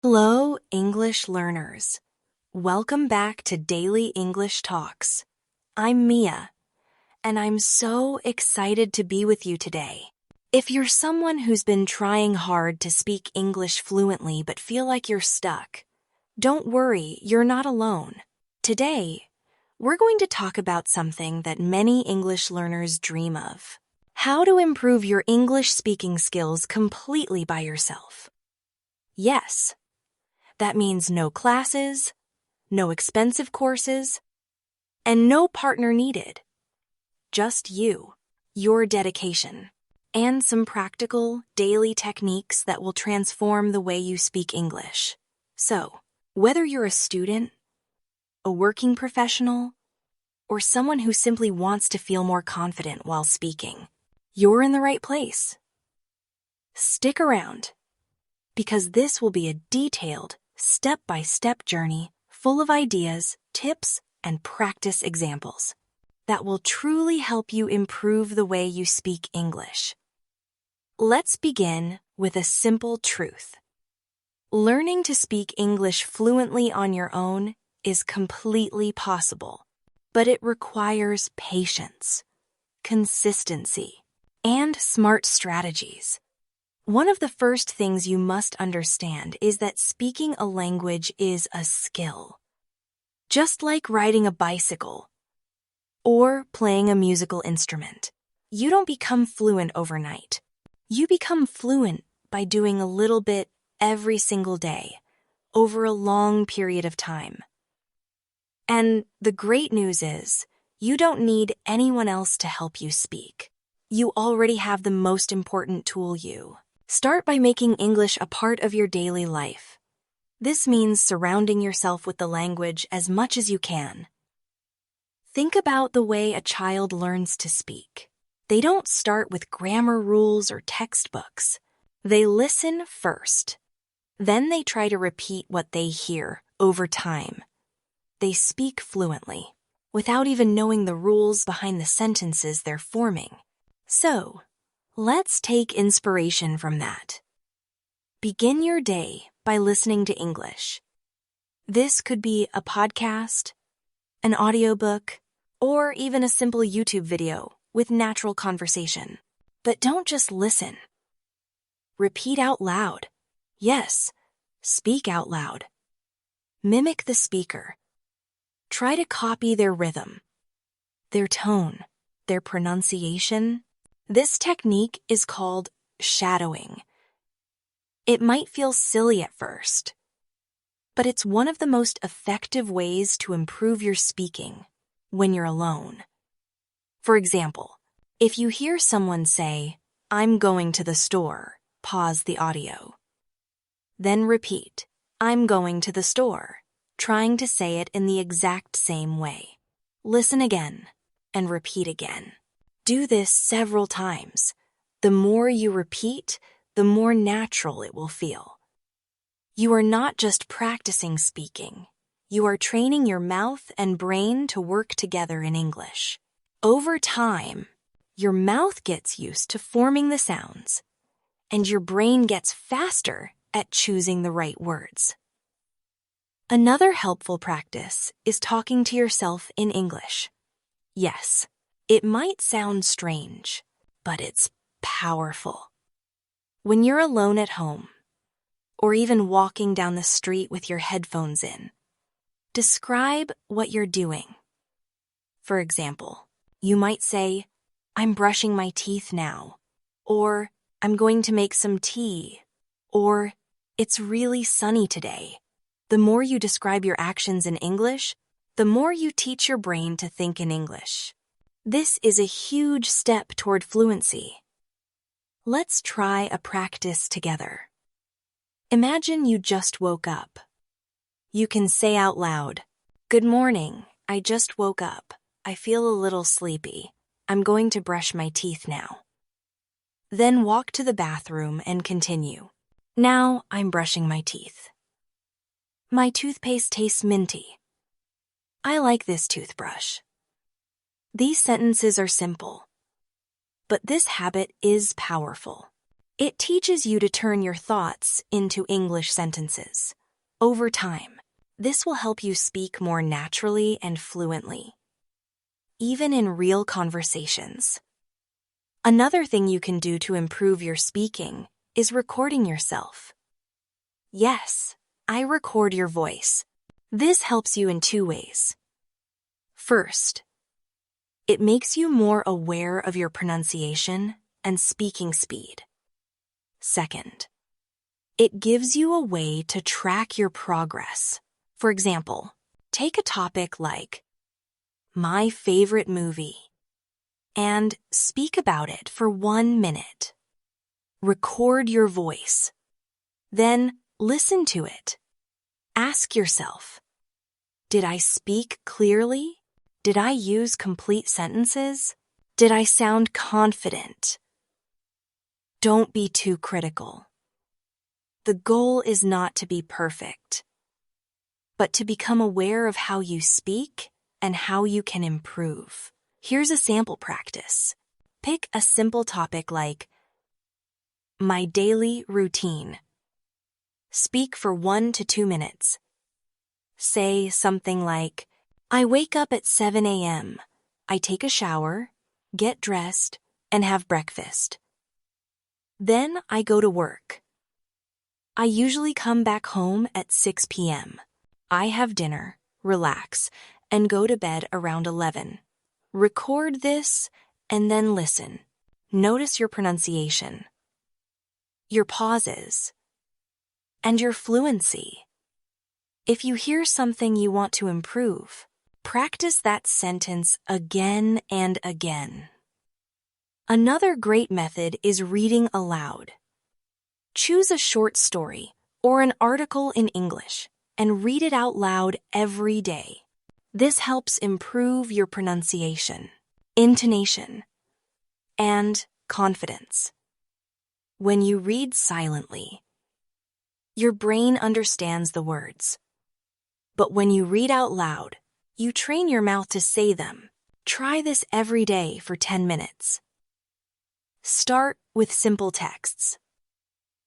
Hello, English learners. Welcome back to Daily English Talks. I'm Mia, and I'm so excited to be with you today. If you're someone who's been trying hard to speak English fluently but feel like you're stuck, don't worry, you're not alone. Today, we're going to talk about something that many English learners dream of: how to improve your English speaking skills completely by yourself. Yes. That means no classes, no expensive courses, and no partner needed. Just you, your dedication, and some practical, daily techniques that will transform the way you speak English. So, whether you're a student, a working professional, or someone who simply wants to feel more confident while speaking, you're in the right place. Stick around, because this will be a detailed, step-by-step journey full of ideas, tips, and practice examples that will truly help you improve the way you speak English. Let's begin with a simple truth. Learning to speak English fluently on your own is completely possible, but it requires patience, consistency, and smart strategies. One of the first things you must understand is that speaking a language is a skill. Just like riding a bicycle or playing a musical instrument, you don't become fluent overnight. You become fluent by doing a little bit every single day, over a long period of time. And the great news is, you don't need anyone else to help you speak. You already have the most important tool. Start by making English a part of your daily life. This means surrounding yourself with the language as much as you can. Think about the way a child learns to speak. They don't start with grammar rules or textbooks. They listen first. Then they try to repeat what they hear over time. They speak fluently, without even knowing the rules behind the sentences they're forming. So, let's take inspiration from that. Begin your day by listening to English. This could be a podcast, an audiobook, or even a simple YouTube video with natural conversation. But don't just listen. Repeat out loud. Yes, speak out loud. Mimic the speaker. Try to copy their rhythm, their tone, their pronunciation. This technique is called shadowing. It might feel silly at first, but it's one of the most effective ways to improve your speaking when you're alone. For example, if you hear someone say, "I'm going to the store," pause the audio. Then repeat, "I'm going to the store," trying to say it in the exact same way. Listen again and repeat again. Do this several times. The more you repeat, the more natural it will feel. You are not just practicing speaking. You are training your mouth and brain to work together in English. Over time, your mouth gets used to forming the sounds, and your brain gets faster at choosing the right words. Another helpful practice is talking to yourself in English. Yes, it might sound strange, but it's powerful. When you're alone at home, or even walking down the street with your headphones in, describe what you're doing. For example, you might say, "I'm brushing my teeth now," or "I'm going to make some tea," or "It's really sunny today." The more you describe your actions in English, the more you teach your brain to think in English. This is a huge step toward fluency. Let's try a practice together. Imagine you just woke up. You can say out loud, "Good morning, I just woke up. I feel a little sleepy. I'm going to brush my teeth now." Then walk to the bathroom and continue. "Now I'm brushing my teeth. My toothpaste tastes minty. I like this toothbrush." These sentences are simple, but this habit is powerful. It teaches you to turn your thoughts into English sentences. Over time, this will help you speak more naturally and fluently, even in real conversations. Another thing you can do to improve your speaking is recording yourself. Yes, I record your voice. This helps you in two ways. First, it makes you more aware of your pronunciation and speaking speed. Second, it gives you a way to track your progress. For example, take a topic like my favorite movie and speak about it for 1 minute. Record your voice. Then listen to it. Ask yourself, did I speak clearly? Did I use complete sentences? Did I sound confident? Don't be too critical. The goal is not to be perfect, but to become aware of how you speak and how you can improve. Here's a sample practice. Pick a simple topic like my daily routine. Speak for 1 to 2 minutes. Say something like, I wake up at 7 a.m. I take a shower, get dressed, and have breakfast. Then I go to work. I usually come back home at 6 p.m. I have dinner, relax, and go to bed around 11. Record this and then listen. Notice your pronunciation, your pauses, and your fluency. If you hear something you want to improve, practice that sentence again and again. Another great method is reading aloud. Choose a short story or an article in English and read it out loud every day. This helps improve your pronunciation, intonation, and confidence. When you read silently, your brain understands the words. But when you read out loud, you train your mouth to say them. Try this every day for 10 minutes. Start with simple texts.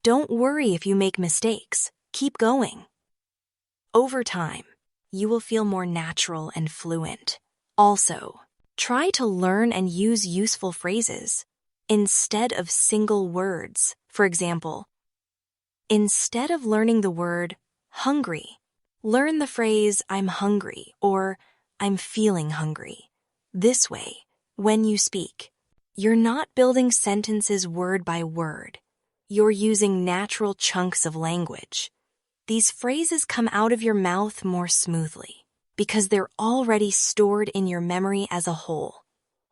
Don't worry if you make mistakes. Keep going. Over time, you will feel more natural and fluent. Also, try to learn and use useful phrases instead of single words. For example, instead of learning the word hungry, learn the phrase I'm hungry or I'm feeling hungry. This way, when you speak, you're not building sentences word by word. You're using natural chunks of language. These phrases come out of your mouth more smoothly because they're already stored in your memory as a whole.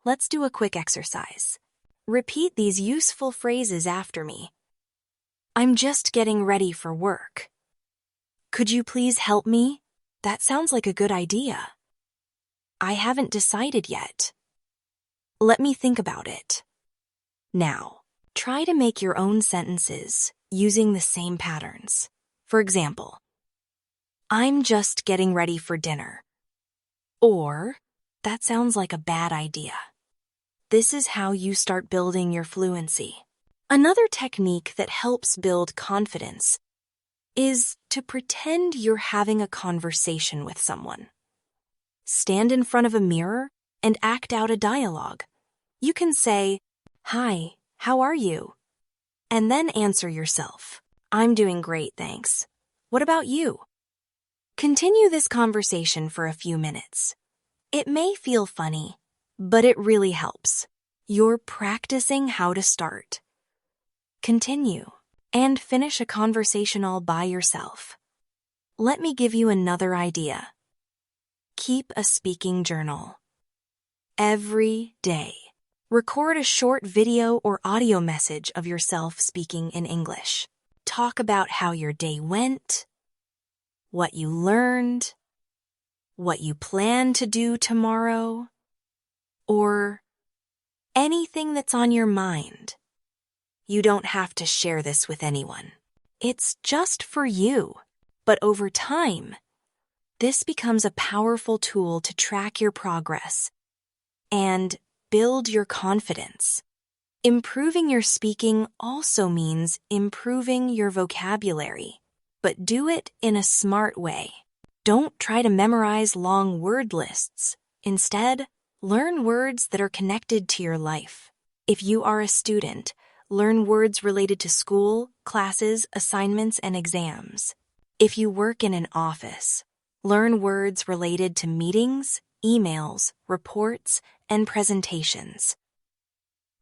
Let's do a quick exercise. Repeat these useful phrases after me. I'm just getting ready for work. Could you please help me? That sounds like a good idea. I haven't decided yet. Let me think about it. Now, try to make your own sentences using the same patterns. For example, I'm just getting ready for dinner. Or, that sounds like a bad idea. This is how you start building your fluency. Another technique that helps build confidence is to pretend you're having a conversation with someone. Stand in front of a mirror and act out a dialogue. You can say, "Hi, how are you?" And then answer yourself, "I'm doing great, thanks. What about you?" Continue this conversation for a few minutes. It may feel funny, but it really helps. You're practicing how to start. Continue and finish a conversation all by yourself. Let me give you another idea. Keep a speaking journal. Every day, record a short video or audio message of yourself speaking in English. Talk about how your day went, what you learned, what you plan to do tomorrow, or anything that's on your mind. You don't have to share this with anyone. It's just for you. But over time, this becomes a powerful tool to track your progress and build your confidence. Improving your speaking also means improving your vocabulary, but do it in a smart way. Don't try to memorize long word lists. Instead, learn words that are connected to your life. If you are a student, learn words related to school, classes, assignments, and exams. If you work in an office, learn words related to meetings, emails, reports, and presentations.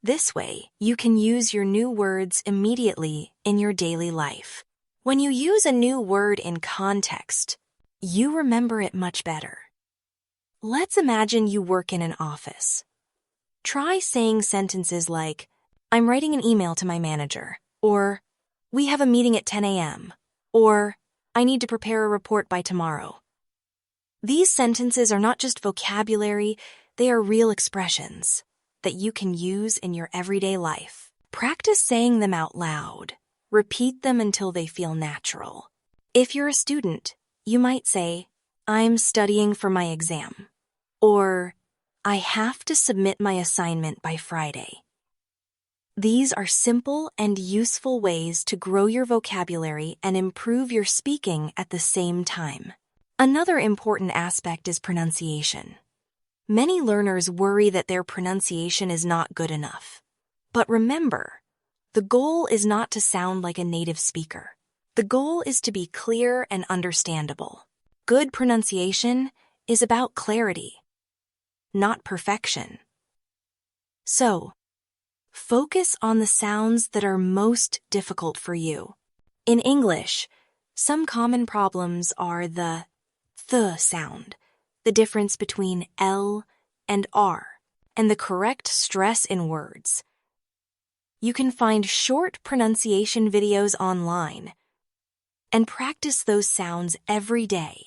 This way, you can use your new words immediately in your daily life. When you use a new word in context, you remember it much better. Let's imagine you work in an office. Try saying sentences like, I'm writing an email to my manager, or we have a meeting at 10 a.m., or I need to prepare a report by tomorrow. These sentences are not just vocabulary, they are real expressions that you can use in your everyday life. Practice saying them out loud. Repeat them until they feel natural. If you're a student, you might say, I'm studying for my exam, or I have to submit my assignment by Friday. These are simple and useful ways to grow your vocabulary and improve your speaking at the same time. Another important aspect is pronunciation. Many learners worry that their pronunciation is not good enough. But remember, the goal is not to sound like a native speaker. The goal is to be clear and understandable. Good pronunciation is about clarity, not perfection. So, focus on the sounds that are most difficult for you. In English, some common problems are the th sound, the difference between L and R, and the correct stress in words. You can find short pronunciation videos online and practice those sounds every day.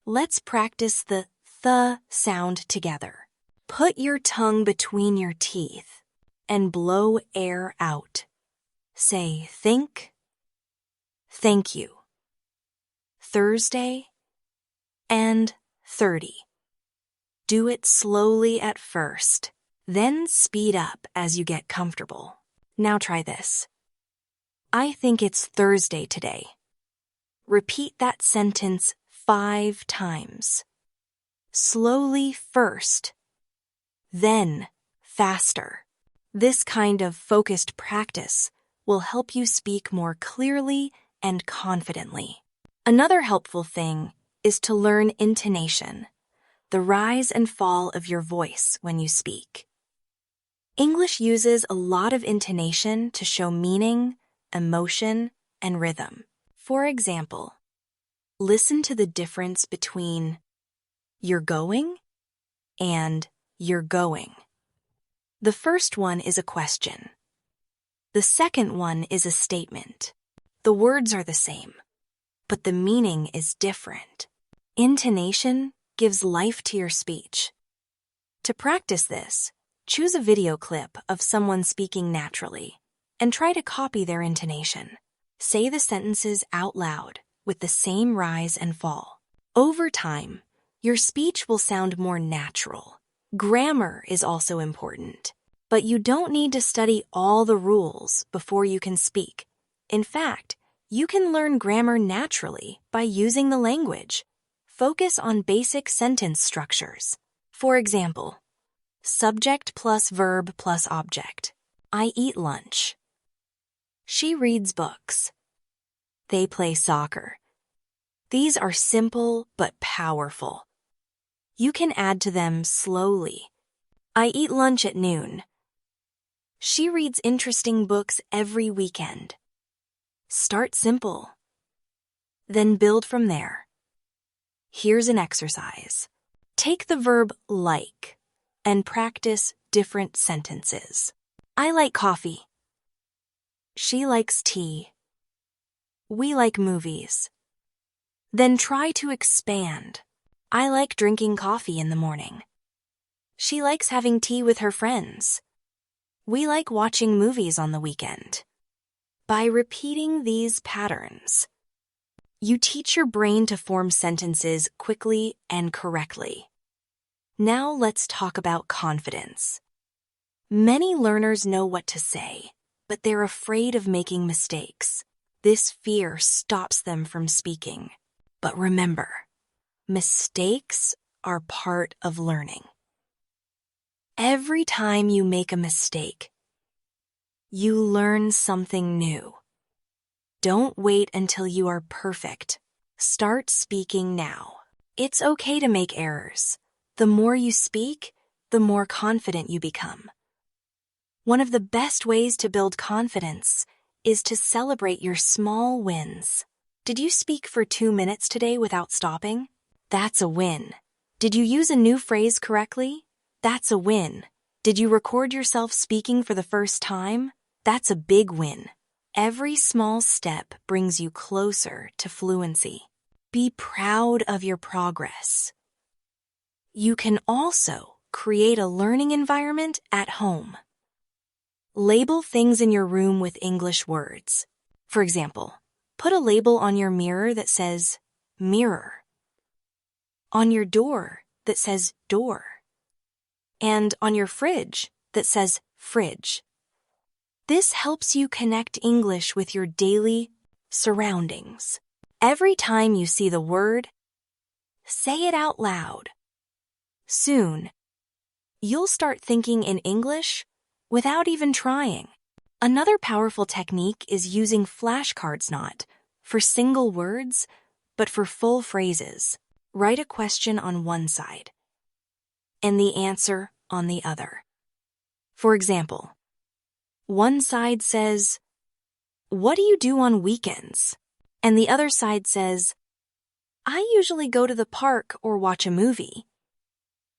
Let's practice the th sound together. Put your tongue between your teeth and blow air out. Say think, thank you, Thursday, and 30. Do it slowly at first, then speed up as you get comfortable. Now try this. I think it's Thursday today. Repeat that sentence 5 times. Slowly first, then faster. This kind of focused practice will help you speak more clearly and confidently. Another helpful thing is to learn intonation, the rise and fall of your voice when you speak. English uses a lot of intonation to show meaning, emotion, and rhythm. For example, listen to the difference between you're going and you're going. The first one is a question. The second one is a statement. The words are the same, but the meaning is different. Intonation gives life to your speech. To practice this, choose a video clip of someone speaking naturally and try to copy their intonation. Say the sentences out loud with the same rise and fall. Over time, your speech will sound more natural. Grammar is also important, but you don't need to study all the rules before you can speak. In fact, you can learn grammar naturally by using the language. Focus on basic sentence structures. For example, subject plus verb plus object. I eat lunch. She reads books. They play soccer. These are simple but powerful. You can add to them slowly. I eat lunch at noon. She reads interesting books every weekend. Start simple, then build from there. Here's an exercise. Take the verb like and practice different sentences. I like coffee. She likes tea. We like movies. Then try to expand. I like drinking coffee in the morning. She likes having tea with her friends. We like watching movies on the weekend. By repeating these patterns, you teach your brain to form sentences quickly and correctly. Now let's talk about confidence. Many learners know what to say, but they're afraid of making mistakes. This fear stops them from speaking. But remember, mistakes are part of learning. Every time you make a mistake, you learn something new. Don't wait until you are perfect. Start speaking now. It's okay to make errors. The more you speak, the more confident you become. One of the best ways to build confidence is to celebrate your small wins. Did you speak for 2 minutes today without stopping? That's a win. Did you use a new phrase correctly? That's a win. Did you record yourself speaking for the first time? That's a big win. Every small step brings you closer to fluency. Be proud of your progress. You can also create a learning environment at home. Label things in your room with English words. For example, put a label on your mirror that says mirror, on your door that says door, and on your fridge that says fridge. This helps you connect English with your daily surroundings. Every time you see the word, say it out loud. Soon, you'll start thinking in English without even trying. Another powerful technique is using flashcards, not for single words, but for full phrases. Write a question on one side and the answer on the other. For example, one side says, "What do you do on weekends?" And the other side says, "I usually go to the park or watch a movie."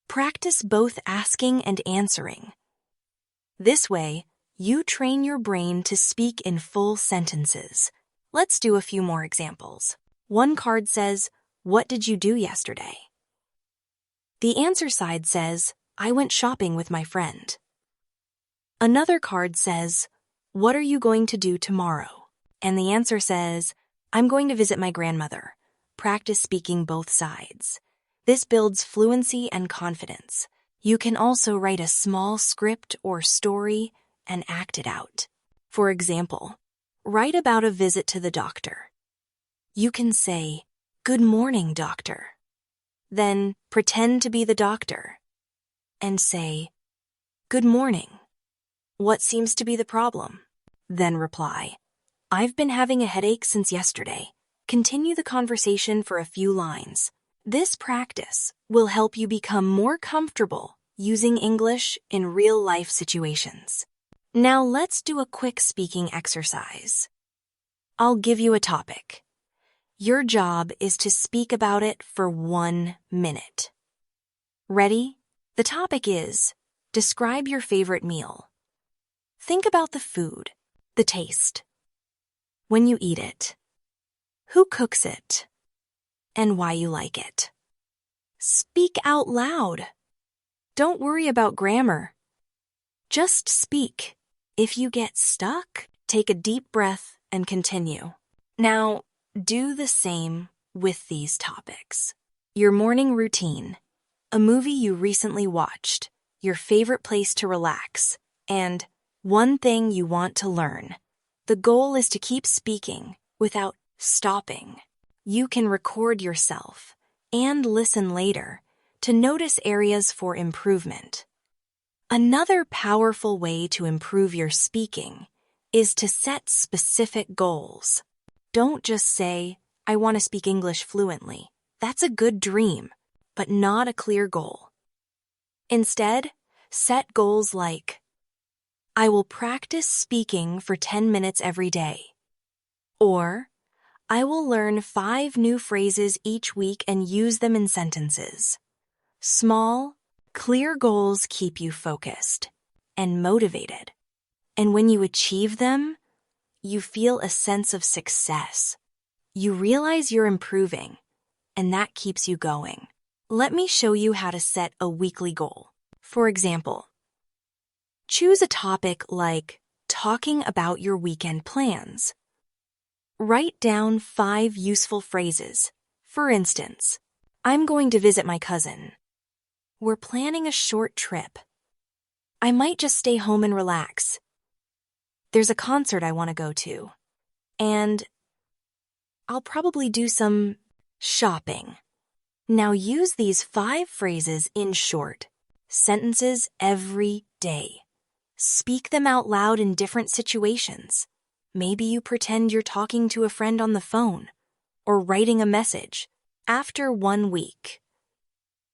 Practice both asking and answering. This way, you train your brain to speak in full sentences. Let's do a few more examples. One card says, "What did you do yesterday?" The answer side says, "I went shopping with my friend." Another card says, "What are you going to do tomorrow?" And the answer says, "I'm going to visit my grandmother." Practice speaking both sides. This builds fluency and confidence. You can also write a small script or story and act it out. For example, write about a visit to the doctor. You can say, "Good morning, doctor." Then pretend to be the doctor and say, "Good morning. What seems to be the problem?" Then reply, "I've been having a headache since yesterday." Continue the conversation for a few lines. This practice will help you become more comfortable using English in real-life situations. Now let's do a quick speaking exercise. I'll give you a topic. Your job is to speak about it for 1 minute. Ready? The topic is, describe your favorite meal. Think about the food, the taste, when you eat it, who cooks it, and why you like it. Speak out loud. Don't worry about grammar. Just speak. If you get stuck, take a deep breath and continue. Now, do the same with these topics. Your morning routine, a movie you recently watched, your favorite place to relax, and one thing you want to learn. The goal is to keep speaking without stopping. You can record yourself and listen later to notice areas for improvement. Another powerful way to improve your speaking is to set specific goals. Don't just say, "I want to speak English fluently." That's a good dream, but not a clear goal. Instead, set goals like, "I will practice speaking for 10 minutes every day," or "I will learn 5 new phrases each week and use them in sentences." Small, clear goals keep you focused and motivated. And when you achieve them, you feel a sense of success. You realize you're improving, and that keeps you going. Let me show you how to set a weekly goal. For example, choose a topic like talking about your weekend plans. Write down 5 useful phrases. For instance, "I'm going to visit my cousin." "We're planning a short trip." I might just stay home and relax. There's a concert I want to go to. And I'll probably do some shopping. Now use these 5 phrases in short sentences every day. Speak them out loud in different situations. Maybe you pretend you're talking to a friend on the phone or writing a message. After 1 week,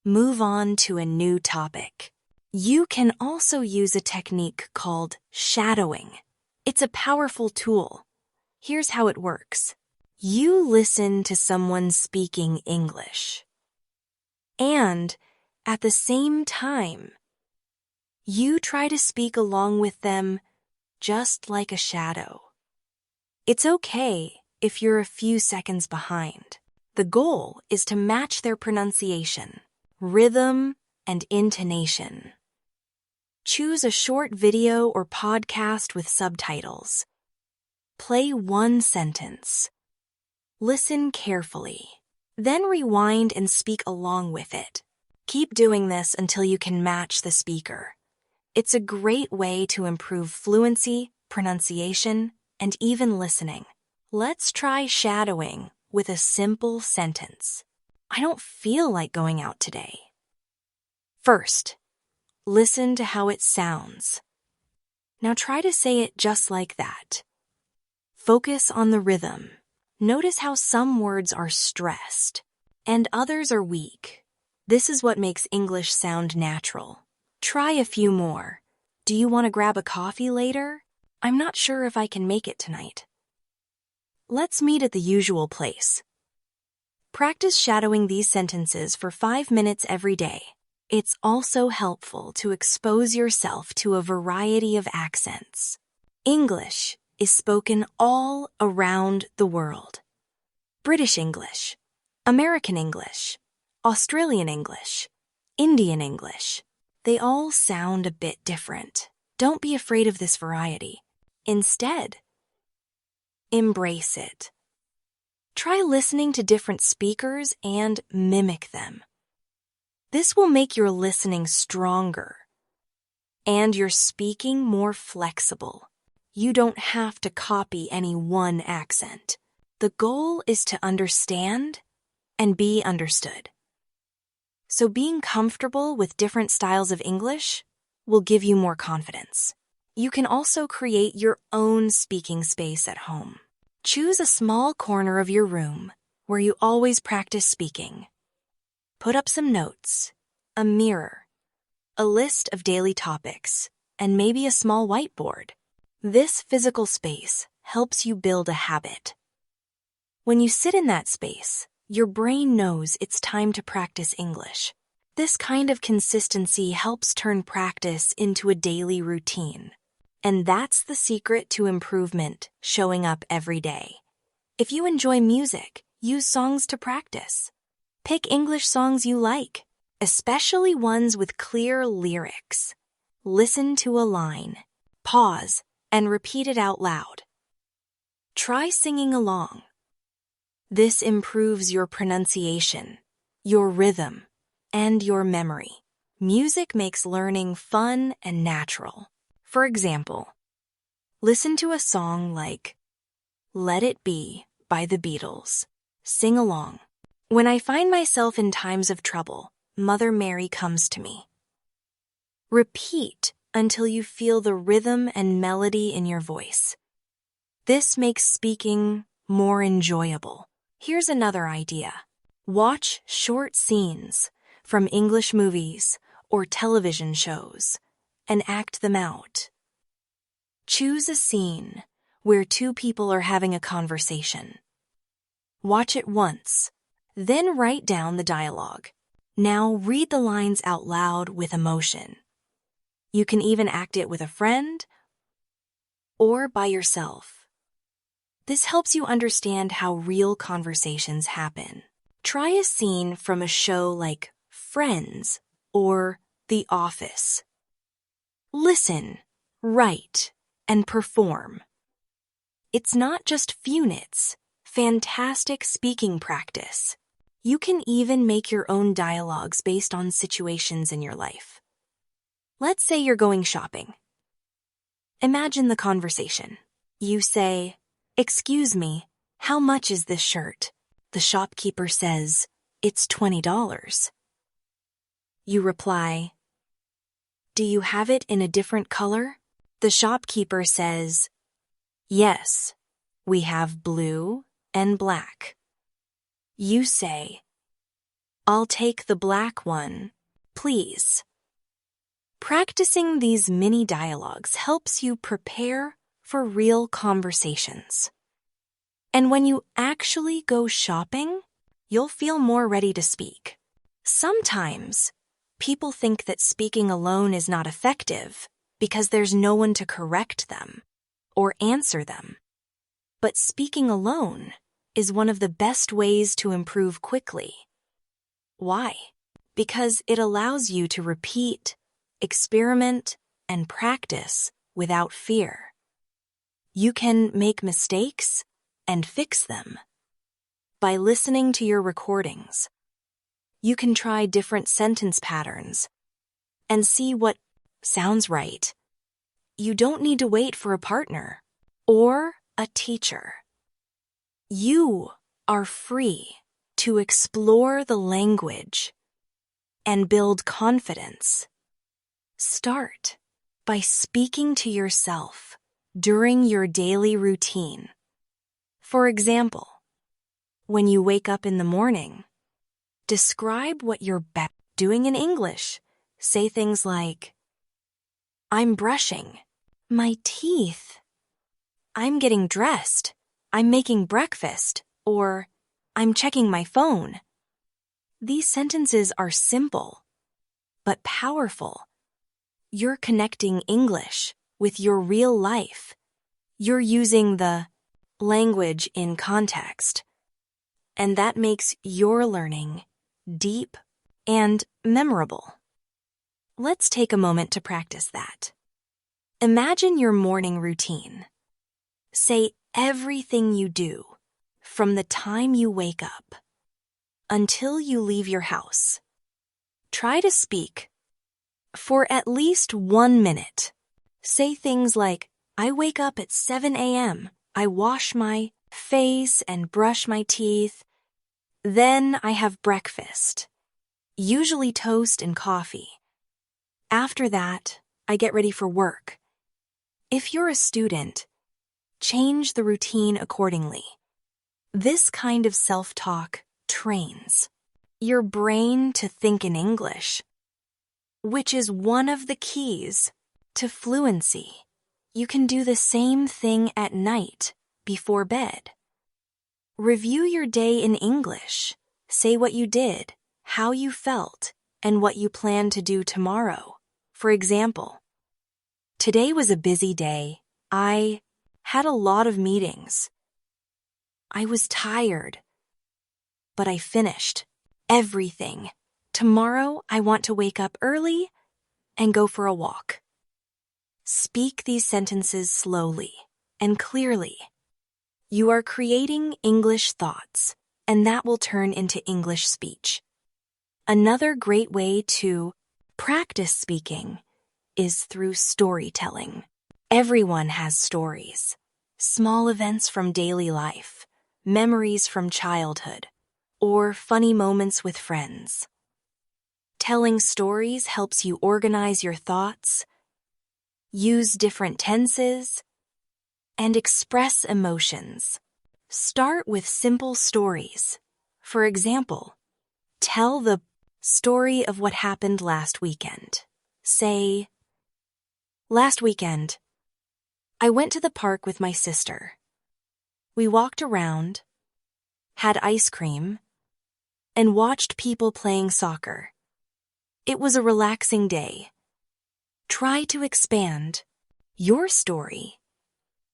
move on to a new topic. You can also use a technique called shadowing. It's a powerful tool. Here's how it works. You listen to someone speaking English. And at the same time, you try to speak along with them just like a shadow. It's okay if you're a few seconds behind. The goal is to match their pronunciation, rhythm, and intonation. Choose a short video or podcast with subtitles. Play 1 sentence. Listen carefully. Then rewind and speak along with it. Keep doing this until you can match the speaker. It's a great way to improve fluency, pronunciation, and even listening. Let's try shadowing with a simple sentence. I don't feel like going out today. First, listen to how it sounds. Now try to say it just like that. Focus on the rhythm. Notice how some words are stressed and others are weak. This is what makes English sound natural. Try a few more. Do you want to grab a coffee later? I'm not sure if I can make it tonight. Let's meet at the usual place. Practice shadowing these sentences for 5 minutes every day. It's also helpful to expose yourself to a variety of accents. English is spoken all around the world. British English, American English, Australian English, Indian English. They all sound a bit different. Don't be afraid of this variety. Instead, embrace it. Try listening to different speakers and mimic them. This will make your listening stronger and your speaking more flexible. You don't have to copy any one accent. The goal is to understand and be understood. So being comfortable with different styles of English will give you more confidence. You can also create your own speaking space at home. Choose a small corner of your room where you always practice speaking. Put up some notes, a mirror, a list of daily topics, and maybe a small whiteboard. This physical space helps you build a habit. When you sit in that space, your brain knows it's time to practice English. This kind of consistency helps turn practice into a daily routine. And that's the secret to improvement showing up every day. If you enjoy music, use songs to practice. Pick English songs you like, especially ones with clear lyrics. Listen to a line, pause, and repeat it out loud. Try singing along. This improves your pronunciation, your rhythm, and your memory. Music makes learning fun and natural. For example, listen to a song like Let It Be by the Beatles. Sing along. When I find myself in times of trouble, Mother Mary comes to me. Repeat until you feel the rhythm and melody in your voice. This makes speaking more enjoyable. Here's another idea. Watch short scenes from English movies or television shows and act them out. Choose a scene where 2 people are having a conversation. Watch it once, then write down the dialogue. Now read the lines out loud with emotion. You can even act it with a friend or by yourself. This helps you understand how real conversations happen. Try a scene from a show like Friends or The Office. Listen, write, and perform. It's not just units, fantastic speaking practice. You can even make your own dialogues based on situations in your life. Let's say you're going shopping. Imagine the conversation. You say, "Excuse me, how much is this shirt?" The shopkeeper says, "It's $20. You reply, "Do you have it in a different color?" The shopkeeper says, "Yes, we have blue and black." You say, "I'll take the black one, please." Practicing these mini dialogues helps you prepare for real conversations. And when you actually go shopping, you'll feel more ready to speak. Sometimes, people think that speaking alone is not effective because there's no one to correct them or answer them. But speaking alone is one of the best ways to improve quickly. Why? Because it allows you to repeat, experiment, and practice without fear. You can make mistakes and fix them. By listening to your recordings, you can try different sentence patterns and see what sounds right. You don't need to wait for a partner or a teacher. You are free to explore the language and build confidence. Start by speaking to yourself during your daily routine. For example, when you wake up in the morning, describe what you're doing in English. Say things like, "I'm brushing my teeth," "I'm getting dressed," "I'm making breakfast," or "I'm checking my phone." These sentences are simple, but powerful. You're connecting English with your real life. You're using the language in context, and that makes your learning deep and memorable. Let's take a moment to practice that. Imagine your morning routine. Say everything you do from the time you wake up until you leave your house. Try to speak for at least 1 minute. Say things like, "I wake up at 7 a.m. I wash my face and brush my teeth. Then I have breakfast, usually toast and coffee. After that, I get ready for work." If you're a student, change the routine accordingly. This kind of self-talk trains your brain to think in English, which is one of the keys to fluency. You can do the same thing at night before bed. Review your day in English. Say what you did, how you felt, and what you plan to do tomorrow. For example, "Today was a busy day. I had a lot of meetings. I was tired, but I finished everything. Tomorrow I want to wake up early and go for a walk." Speak these sentences slowly and clearly. You are creating English thoughts, and that will turn into English speech. Another great way to practice speaking is through storytelling. Everyone has stories. Small events from daily life, memories from childhood, or funny moments with friends. Telling stories helps you organize your thoughts, use different tenses, and express emotions. Start with simple stories. For example, tell the story of what happened last weekend. Say, "Last weekend, I went to the park with my sister. We walked around, had ice cream, and watched people playing soccer. It was a relaxing day." Try to expand your story.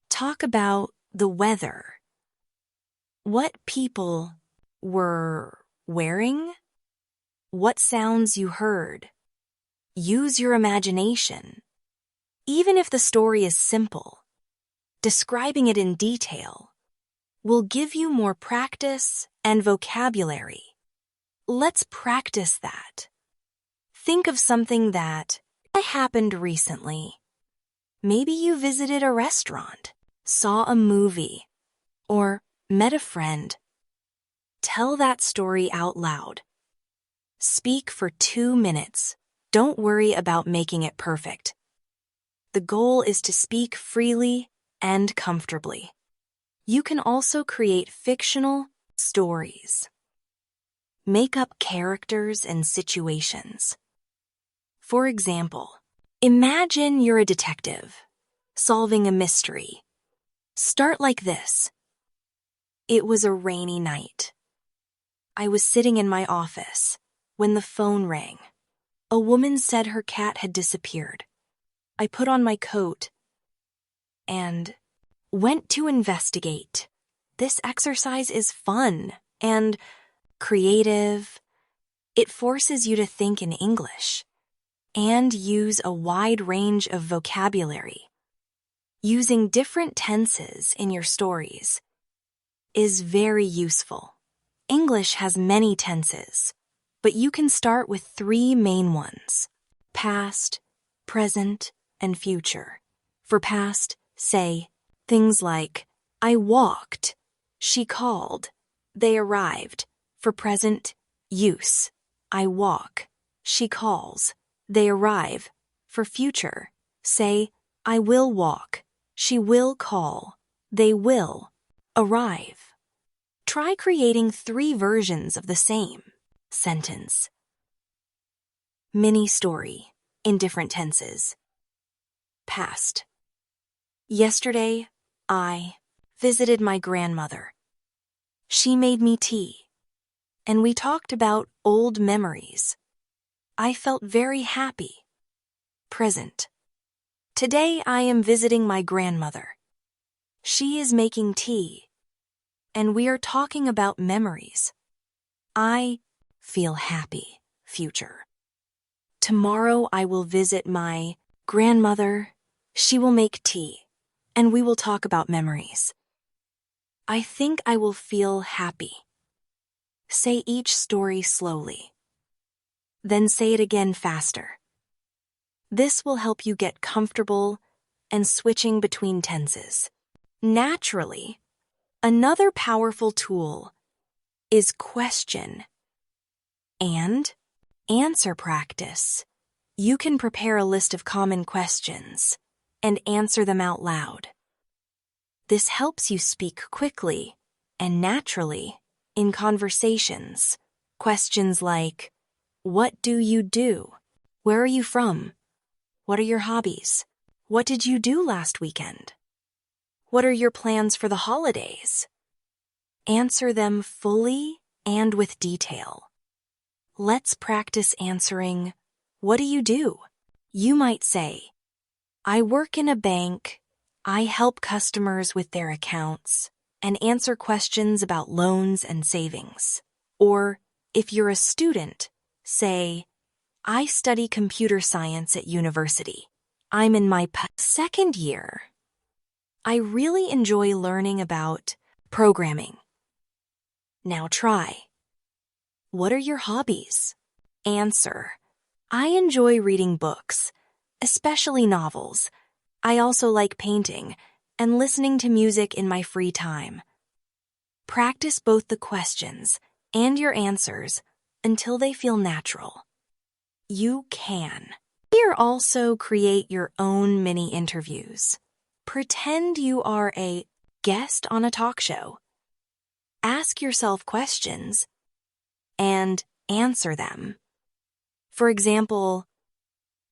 Talk about the weather, what people were wearing, what sounds you heard. Use your imagination. Even if the story is simple, describing it in detail will give you more practice and vocabulary. Let's practice that. Think of something that It happened recently. Maybe you visited a restaurant, saw a movie, or met a friend. Tell that story out loud. Speak for 2 minutes. Don't worry about making it perfect. The goal is to speak freely and comfortably. You can also create fictional stories. Make up characters and situations. For example, imagine you're a detective, solving a mystery. Start like this. It was a rainy night. I was sitting in my office when the phone rang. A woman said her cat had disappeared. I put on my coat and went to investigate. This exercise is fun and creative. It forces you to think in English and use a wide range of vocabulary. Using different tenses in your stories is very useful. English has many tenses, but you can start with 3 main ones: past, present, and future. For past, say things like, I walked, she called, they arrived. For present, use, I walk, she calls, they arrive. For future, say, I will walk, she will call, they will arrive. Try creating 3 versions of the same sentence. Mini story in different tenses. Past. Yesterday, I visited my grandmother. She made me tea, and we talked about old memories. I felt very happy. Present. Today I am visiting my grandmother. She is making tea, and we are talking about memories. I feel happy. Future. Tomorrow I will visit my grandmother. She will make tea, and we will talk about memories. I think I will feel happy. Say each story slowly. Then say it again faster. This will help you get comfortable and switching between tenses. Naturally, another powerful tool is question and answer practice. You can prepare a list of common questions and answer them out loud. This helps you speak quickly and naturally in conversations. Questions like, what do you do? Where are you from? What are your hobbies? What did you do last weekend? What are your plans for the holidays? Answer them fully and with detail. Let's practice answering, what do you do? You might say, I work in a bank. I help customers with their accounts and answer questions about loans and savings. Or, if you're a student, say, I study computer science at university. I'm in my second year. I really enjoy learning about programming. Now try. What are your hobbies? Answer. I enjoy reading books, especially novels. I also like painting and listening to music in my free time. Practice both the questions and your answers until they feel natural. You can. Here also create your own mini interviews. Pretend you are a guest on a talk show. Ask yourself questions and answer them. For example,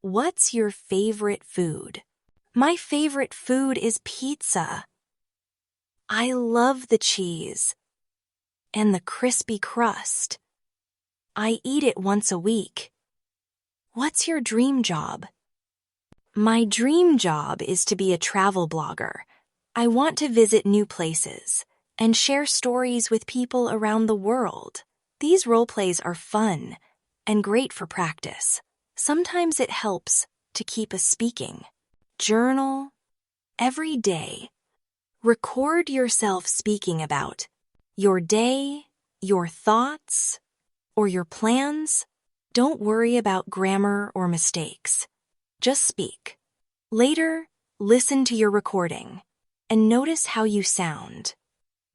what's your favorite food? My favorite food is pizza. I love the cheese and the crispy crust. I eat it once a week. What's your dream job? My dream job is to be a travel blogger. I want to visit new places and share stories with people around the world. These role plays are fun and great for practice. Sometimes it helps to keep a speaking journal every day. Record yourself speaking about your day, your thoughts, or your plans. Don't worry about grammar or mistakes. Just speak. Later, listen to your recording and notice how you sound.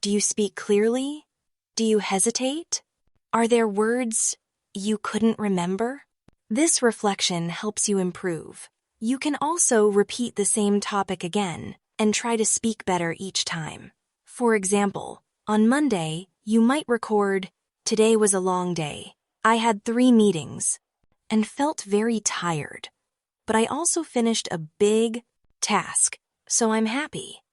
Do you speak clearly? Do you hesitate? Are there words you couldn't remember? This reflection helps you improve. You can also repeat the same topic again and try to speak better each time. For example, on Monday, you might record, "Today was a long day. I had 3 meetings and felt very tired. But I also finished a big task, so I'm happy."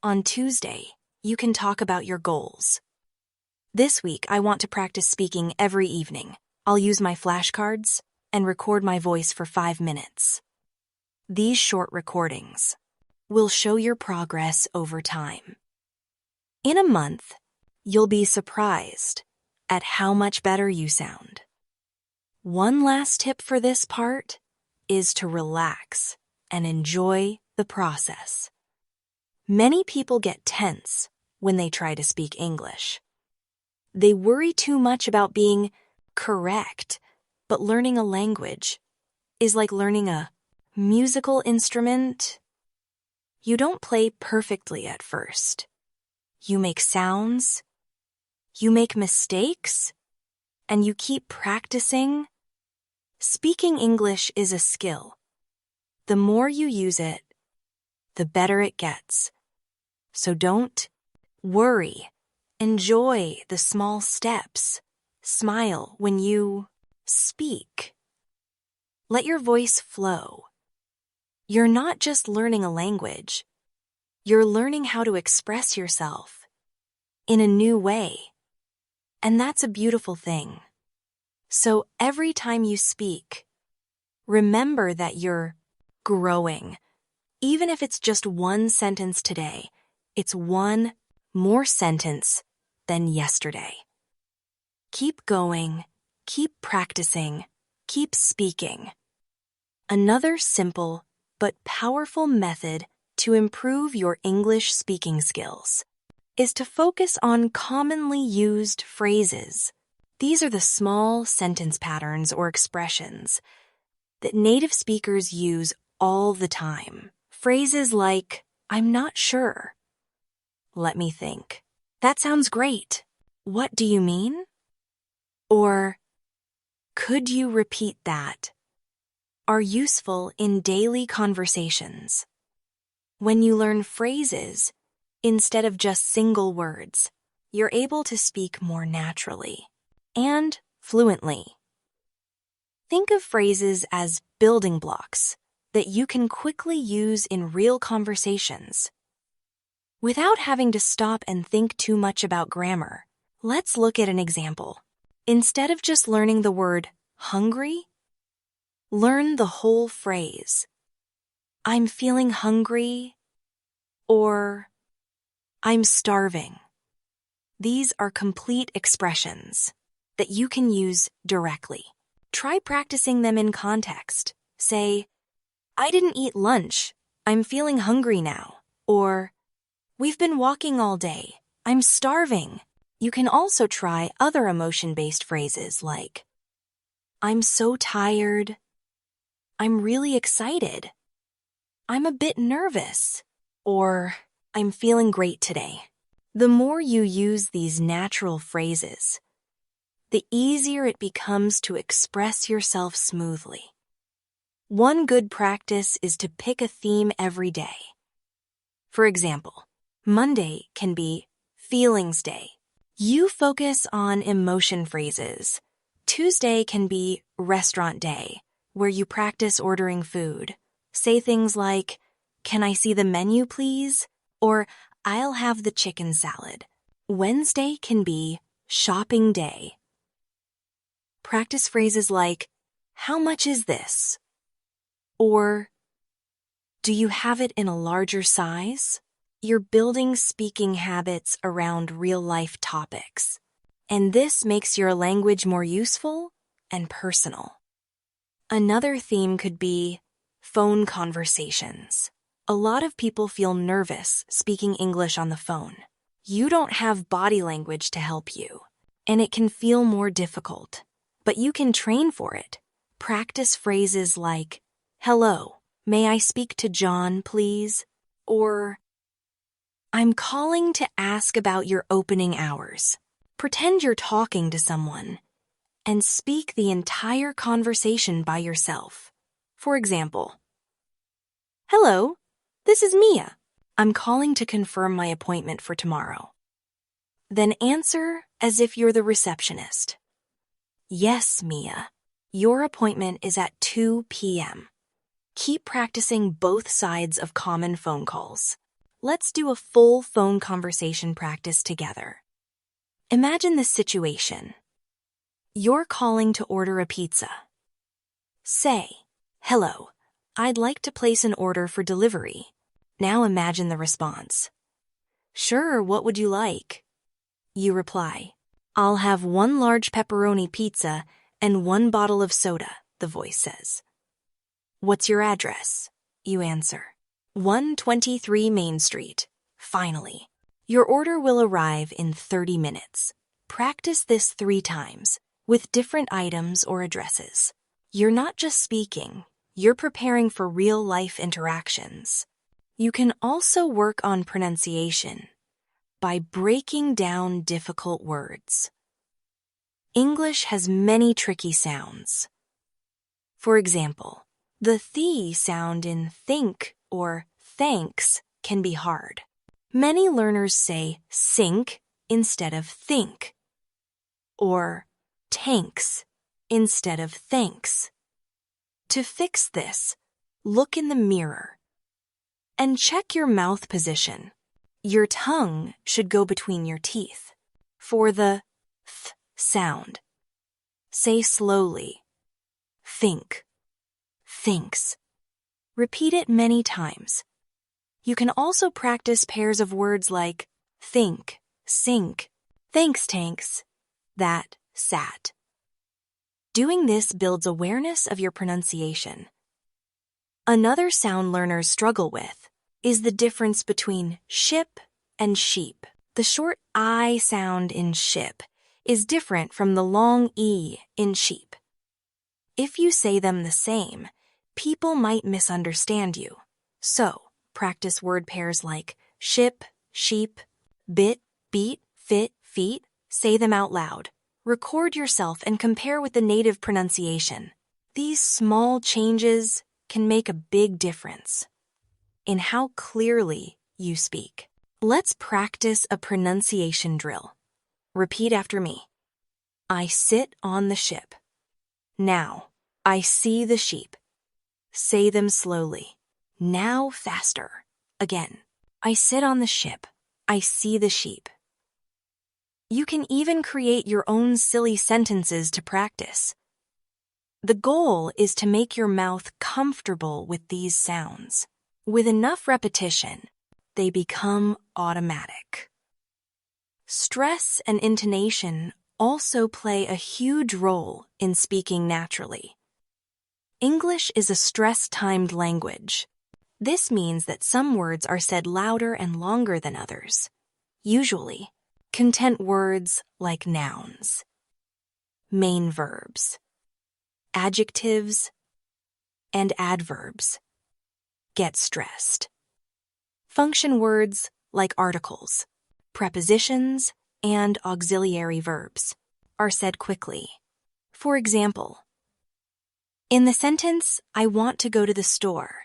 On Tuesday, you can talk about your goals. "This week, I want to practice speaking every evening. I'll use my flashcards and record my voice for 5 minutes." These short recordings will show your progress over time. In a month, you'll be surprised at how much better you sound. One last tip for this part is to relax and enjoy the process. Many people get tense when they try to speak English. They worry too much about being correct, but learning a language is like learning a musical instrument. You don't play perfectly at first. You make sounds, you make mistakes, and you keep practicing. Speaking English is a skill. The more you use it, the better it gets. So don't worry. Enjoy the small steps. Smile when you speak. Let your voice flow. You're not just learning a language. You're learning how to express yourself in a new way. And that's a beautiful thing. So every time you speak, remember that you're growing. Even if it's just one sentence today, it's one more sentence than yesterday. Keep going, keep practicing, keep speaking. Another simple but powerful method to improve your English speaking skills is to focus on commonly used phrases. These are the small sentence patterns or expressions that native speakers use all the time. Phrases like, "I'm not sure." "Let me think." "That sounds great. What do you mean?" Or, "Could you repeat that?" are useful in daily conversations. When you learn phrases instead of just single words, you're able to speak more naturally and fluently. Think of phrases as building blocks that you can quickly use in real conversations. Without having to stop and think too much about grammar, let's look at an example. Instead of just learning the word hungry, learn the whole phrase. "I'm feeling hungry," or "I'm starving." These are complete expressions that you can use directly. Try practicing them in context. Say, "I didn't eat lunch. I'm feeling hungry now." Or, "We've been walking all day. I'm starving." You can also try other emotion-based phrases like, "I'm so tired." "I'm really excited." "I'm a bit nervous." Or, "I'm feeling great today." The more you use these natural phrases, the easier it becomes to express yourself smoothly. One good practice is to pick a theme every day. For example, Monday can be Feelings Day. You focus on emotion phrases. Tuesday can be Restaurant Day, where you practice ordering food. Say things like, "Can I see the menu, please?" Or, "I'll have the chicken salad." Wednesday can be Shopping Day. Practice phrases like, "How much is this?" Or, "Do you have it in a larger size?" You're building speaking habits around real-life topics, and this makes your language more useful and personal. Another theme could be phone conversations. A lot of people feel nervous speaking English on the phone. You don't have body language to help you, and it can feel more difficult. But you can train for it. Practice phrases like, Hello, may I speak to John, please? Or, I'm calling to ask about your opening hours. Pretend you're talking to someone and speak the entire conversation by yourself. For example, hello, this is Mia. I'm calling to confirm my appointment for tomorrow. Then answer as if you're the receptionist. Yes, Mia. Your appointment is at 2 p.m. Keep practicing both sides of common phone calls. Let's do a full phone conversation practice together. Imagine this situation. You're calling to order a pizza. Say, hello, I'd like to place an order for delivery. Now imagine the response. Sure, what would you like? You reply, I'll have 1 large pepperoni pizza and 1 bottle of soda, the voice says. What's your address? You answer. 123 Main Street. Finally, your order will arrive in 30 minutes. Practice this 3 times with different items or addresses. You're not just speaking, you're preparing for real-life interactions. You can also work on pronunciation by breaking down difficult words. English has many tricky sounds. For example, the th sound in think or thanks can be hard. Many learners say sink instead of think, or tanks instead of thanks. To fix this, look in the mirror and check your mouth position. Your tongue should go between your teeth. For the th sound, say slowly, think, thinks. Repeat it many times. You can also practice pairs of words like think, sink, thanks tanks, that, sat. Doing this builds awareness of your pronunciation. Another sound learners struggle with is the difference between ship and sheep. The short I sound in ship is different from the long E in sheep. If you say them the same, people might misunderstand you. So, practice word pairs like ship, sheep, bit, beat, fit, feet. Say them out loud. Record yourself and compare with the native pronunciation. These small changes can make a big difference in how clearly you speak. Let's practice a pronunciation drill. Repeat after me. I sit on the ship. Now, I see the sheep. Say them slowly. Now faster. Again. I sit on the ship. I see the sheep. You can even create your own silly sentences to practice. The goal is to make your mouth comfortable with these sounds. With enough repetition, they become automatic. Stress and intonation also play a huge role in speaking naturally. English is a stress-timed language. This means that some words are said louder and longer than others. Usually, content words like nouns, main verbs, adjectives, and adverbs get stressed. Function words like articles, prepositions, and auxiliary verbs are said quickly. For example, in the sentence, I want to go to the store,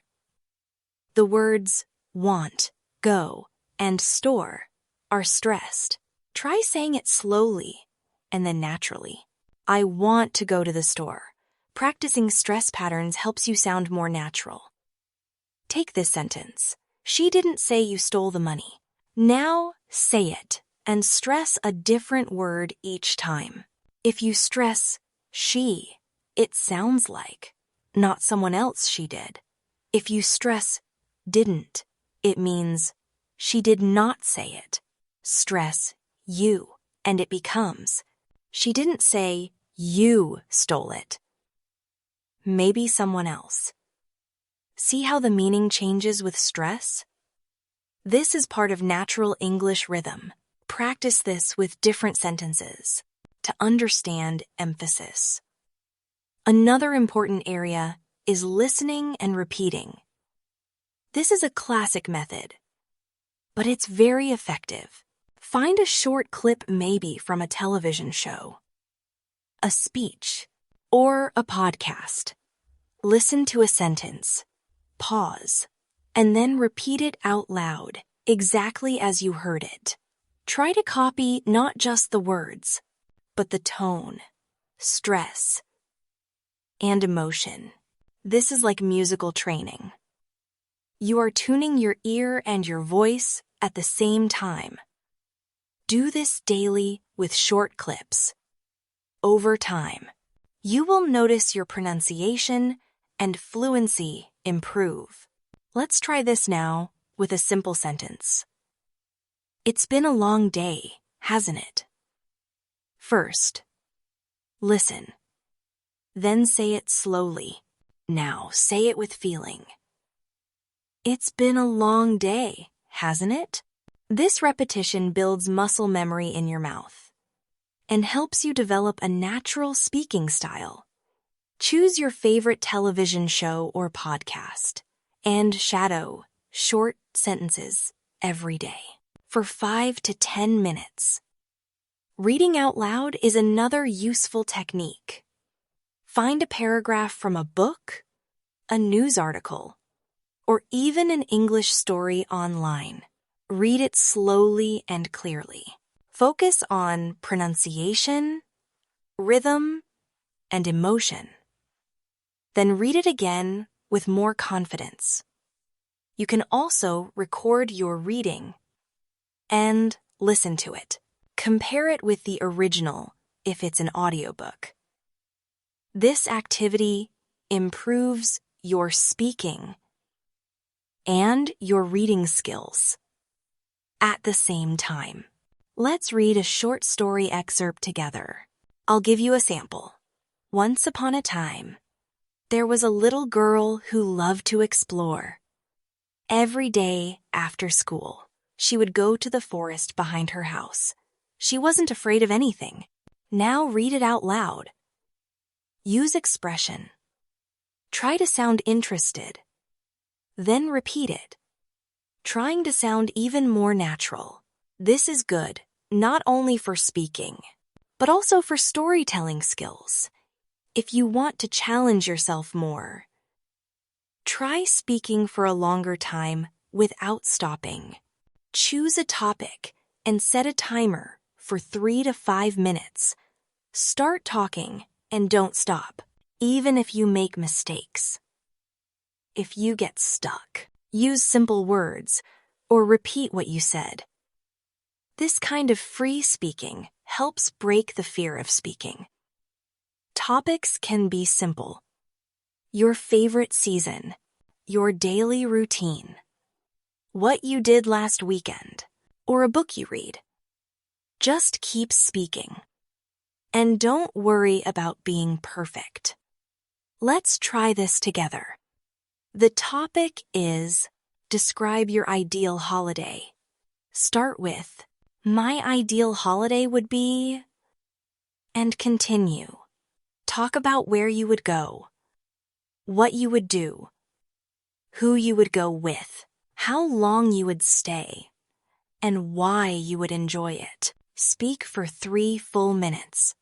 the words want, go, and store are stressed. Try saying it slowly and then naturally. I want to go to the store. Practicing stress patterns helps you sound more natural. Take this sentence. She didn't say you stole the money. Now say it and stress a different word each time. If you stress she, it sounds like not someone else she did. If you stress didn't, it means she did not say it. Stress you, and it becomes she didn't say you stole it. Maybe someone else. See how the meaning changes with stress? This is part of natural English rhythm. Practice this with different sentences to understand emphasis. Another important area is listening and repeating. This is a classic method, but it's very effective. Find a short clip maybe from a television show, a speech, or a podcast. Listen to a sentence, pause, and then repeat it out loud, exactly as you heard it. Try to copy not just the words, but the tone, stress, and emotion. This is like musical training. You are tuning your ear and your voice at the same time. Do this daily with short clips. Over time, you will notice your pronunciation and fluency improve. Let's try this now with a simple sentence. It's been a long day, hasn't it? First, listen. Then say it slowly. Now say it with feeling. It's been a long day, hasn't it? This repetition builds muscle memory in your mouth and helps you develop a natural speaking style. Choose your favorite television show or podcast and shadow short sentences every day for 5 to 10 minutes. Reading out loud is another useful technique. Find a paragraph from a book, a news article, or even an English story online. Read it slowly and clearly. Focus on pronunciation, rhythm, and emotion. Then read it again with more confidence. You can also record your reading and listen to it. Compare it with the original if it's an audiobook. This activity improves your speaking and your reading skills at the same time. Let's read a short story excerpt together. I'll give you a sample. Once upon a time, there was a little girl who loved to explore. Every day after school, she would go to the forest behind her house. She wasn't afraid of anything. Now read it out loud. Use expression. Try to sound interested. Then repeat it, trying to sound even more natural. This is good, not only for speaking, but also for storytelling skills. If you want to challenge yourself more, try speaking for a longer time without stopping. Choose a topic and set a timer for 3 to 5 minutes. Start talking and don't stop, even if you make mistakes. If you get stuck, use simple words or repeat what you said. This kind of free speaking helps break the fear of speaking. Topics can be simple. Your favorite season, your daily routine, what you did last weekend, or a book you read. Just keep speaking. And don't worry about being perfect. Let's try this together. The topic is describe your ideal holiday. Start with, my ideal holiday would be, and continue. Talk about where you would go, what you would do, who you would go with, how long you would stay, and why you would enjoy it. Speak for 3 full minutes.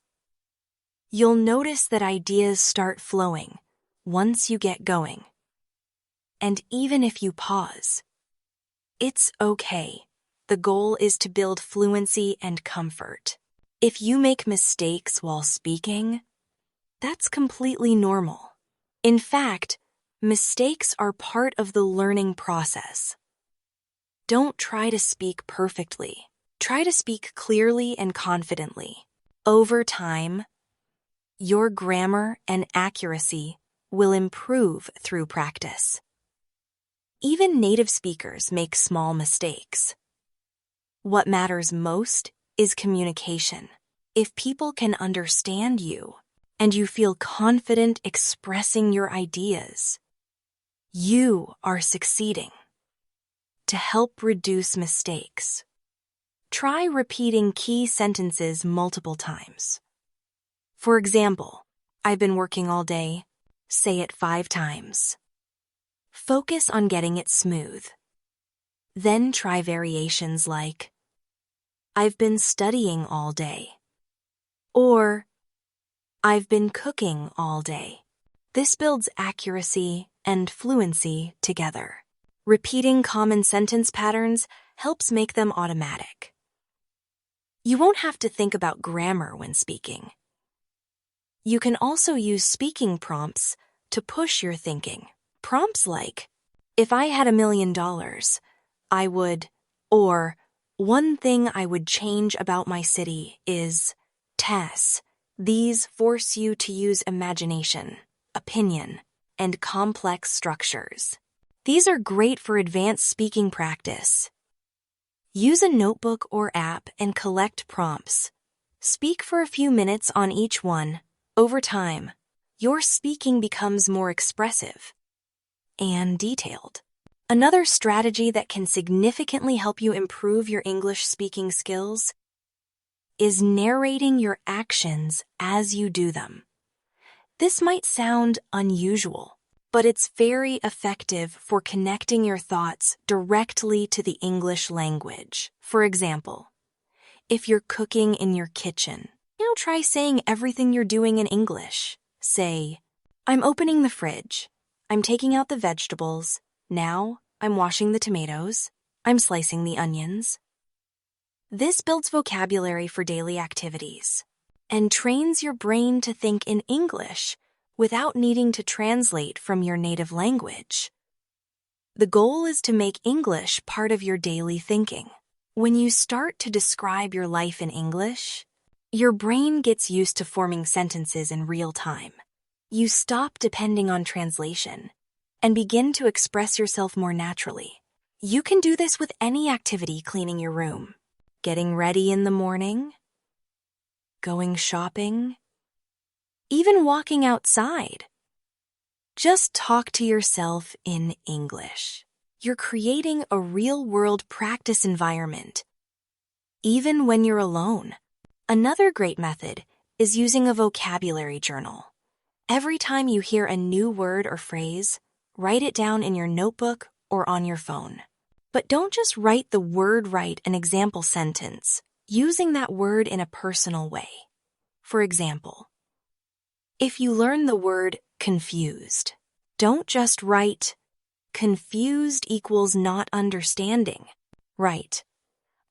You'll notice that ideas start flowing once you get going. And even if you pause, it's okay. The goal is to build fluency and comfort. If you make mistakes while speaking, that's completely normal. In fact, mistakes are part of the learning process. Don't try to speak perfectly. Try to speak clearly and confidently. Over time, your grammar and accuracy will improve through practice. Even native speakers make small mistakes. What matters most is communication. If people can understand you and you feel confident expressing your ideas, you are succeeding. To help reduce mistakes, try repeating key sentences multiple times. For example, I've been working all day, Say it 5 times. Focus on getting it smooth. Then try variations like, I've been studying all day. Or, I've been cooking all day. This builds accuracy and fluency together. Repeating common sentence patterns helps make them automatic. You won't have to think about grammar when speaking. You can also use speaking prompts to push your thinking. Prompts like, if I had $1 million, I would, or one thing I would change about my city is TAS. These force you to use imagination, opinion, and complex structures. These are great for advanced speaking practice. Use a notebook or app and collect prompts. Speak for a few minutes on each one. Over time, your speaking becomes more expressive and detailed. Another strategy that can significantly help you improve your English speaking skills is narrating your actions as you do them. This might sound unusual, but it's very effective for connecting your thoughts directly to the English language. For example, if you're cooking in your kitchen, try saying everything you're doing in English. Say, I'm opening the fridge. I'm taking out the vegetables. Now, I'm washing the tomatoes. I'm slicing the onions. This builds vocabulary for daily activities and trains your brain to think in English without needing to translate from your native language. The goal is to make English part of your daily thinking. When you start to describe your life in English, your brain gets used to forming sentences in real time. You stop depending on translation and begin to express yourself more naturally. You can do this with any activity: cleaning your room, getting ready in the morning, going shopping, even walking outside. Just talk to yourself in English. You're creating a real-world practice environment, even when you're alone. Another great method is using a vocabulary journal. Every time you hear a new word or phrase, write it down in your notebook or on your phone. But don't just write the word, write an example sentence, using that word in a personal way. For example, if you learn the word confused, don't just write confused equals not understanding. Write,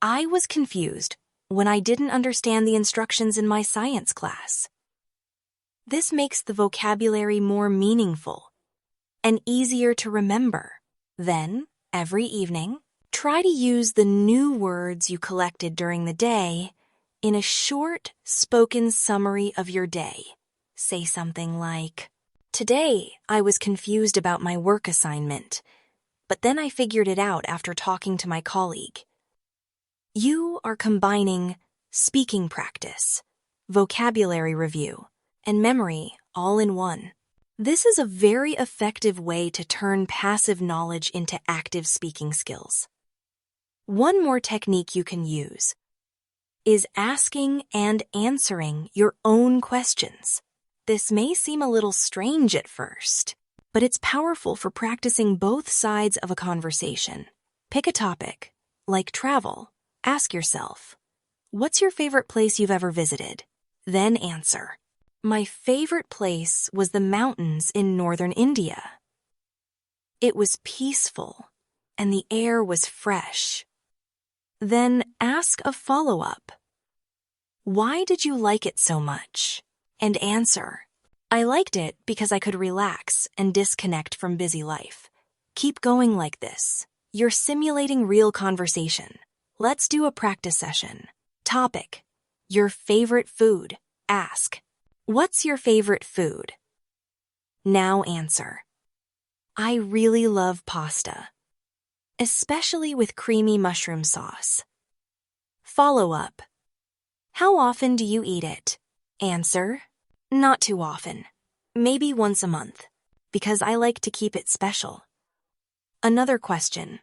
I was confused when I didn't understand the instructions in my science class. This makes the vocabulary more meaningful and easier to remember. Then, every evening, try to use the new words you collected during the day in a short, spoken summary of your day. Say something like, today I was confused about my work assignment, but then I figured it out after talking to my colleague. You are combining speaking practice, vocabulary review, and memory all in one. This is a very effective way to turn passive knowledge into active speaking skills. One more technique you can use is asking and answering your own questions. This may seem a little strange at first, but it's powerful for practicing both sides of a conversation. Pick a topic, like travel. Ask yourself, what's your favorite place you've ever visited? Then answer, my favorite place was the mountains in northern India. It was peaceful, and the air was fresh. Then ask a follow-up. Why did you like it so much? And answer, I liked it because I could relax and disconnect from busy life. Keep going like this. You're simulating real conversation. Let's do a practice session. Topic, your favorite food. Ask, what's your favorite food? Now answer, I really love pasta, especially with creamy mushroom sauce. Follow up, how often do you eat it? Answer, not too often, maybe once a month, because I like to keep it special. Another question,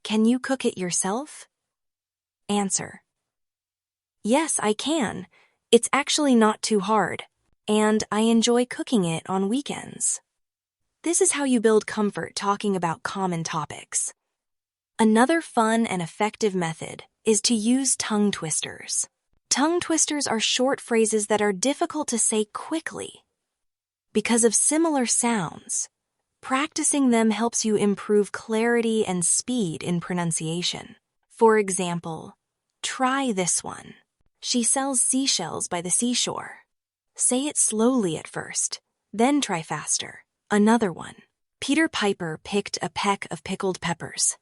can you cook it yourself? Answer, yes, I can. It's actually not too hard. and I enjoy cooking it on weekends. This is how you build comfort talking about common topics. Another fun and effective method is to use tongue twisters. Tongue twisters are short phrases that are difficult to say quickly. Because of similar sounds, practicing them helps you improve clarity and speed in pronunciation. For example, try this one. She sells seashells by the seashore. Say it slowly at first, then try faster. Another one. Peter Piper picked a peck of pickled peppers.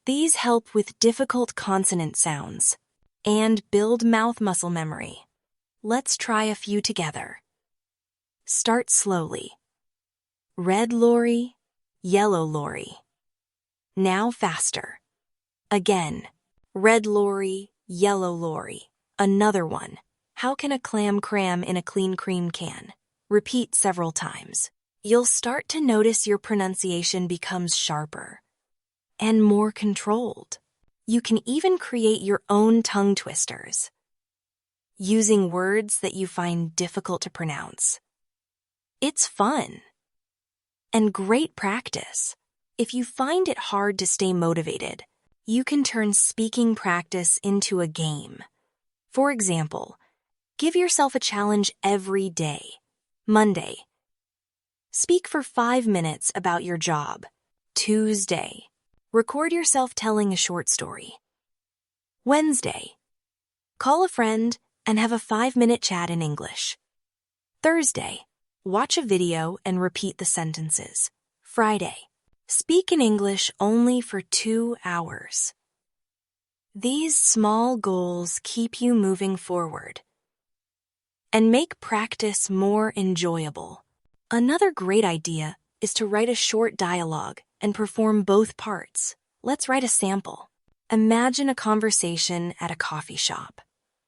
These help with difficult consonant sounds and build mouth muscle memory. Let's try a few together. Start slowly. Red lorry, yellow lorry. Now faster. Again, red lorry, yellow lorry. Another one. How can a clam cram in a clean cream can? Repeat several times. You'll start to notice your pronunciation becomes sharper and more controlled. You can even create your own tongue twisters, using words that you find difficult to pronounce. It's fun and great practice. If you find it hard to stay motivated, you can turn speaking practice into a game. For example, give yourself a challenge every day. Monday, speak for 5 minutes about your job. Tuesday, record yourself telling a short story. Wednesday, call a friend and have a 5-minute chat in English. Thursday, watch a video and repeat the sentences. Friday, speak in English only for 2 hours. These small goals keep you moving forward and make practice more enjoyable. Another great idea is to write a short dialogue and perform both parts. Let's write a sample. Imagine a conversation at a coffee shop.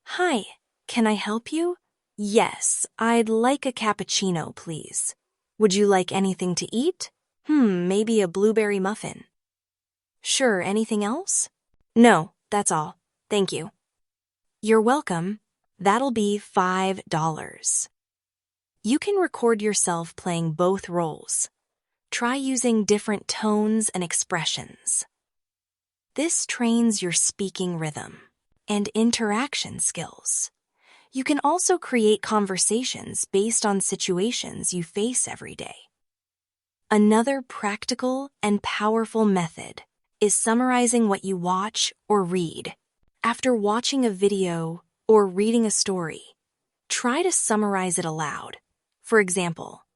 Hi, can I help you? Yes, I'd like a cappuccino, please. Would you like anything to eat? Maybe a blueberry muffin. Sure, anything else? No, that's all. Thank you. You're welcome. That'll be $5. You can record yourself playing both roles. Try using different tones and expressions. This trains your speaking rhythm and interaction skills. You can also create conversations based on situations you face every day. Another practical and powerful method is summarizing what you watch or read. After watching a video or reading a story, try to summarize it aloud. For example,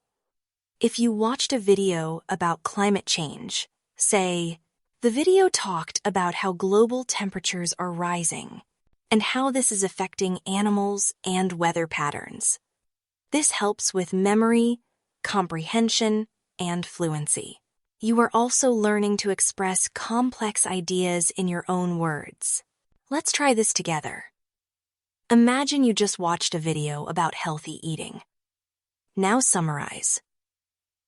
if you watched a video about climate change, say, the video talked about how global temperatures are rising and how this is affecting animals and weather patterns. This helps with memory, comprehension, and fluency. You are also learning to express complex ideas in your own words. Let's try this together. Imagine you just watched a video about healthy eating. Now summarize.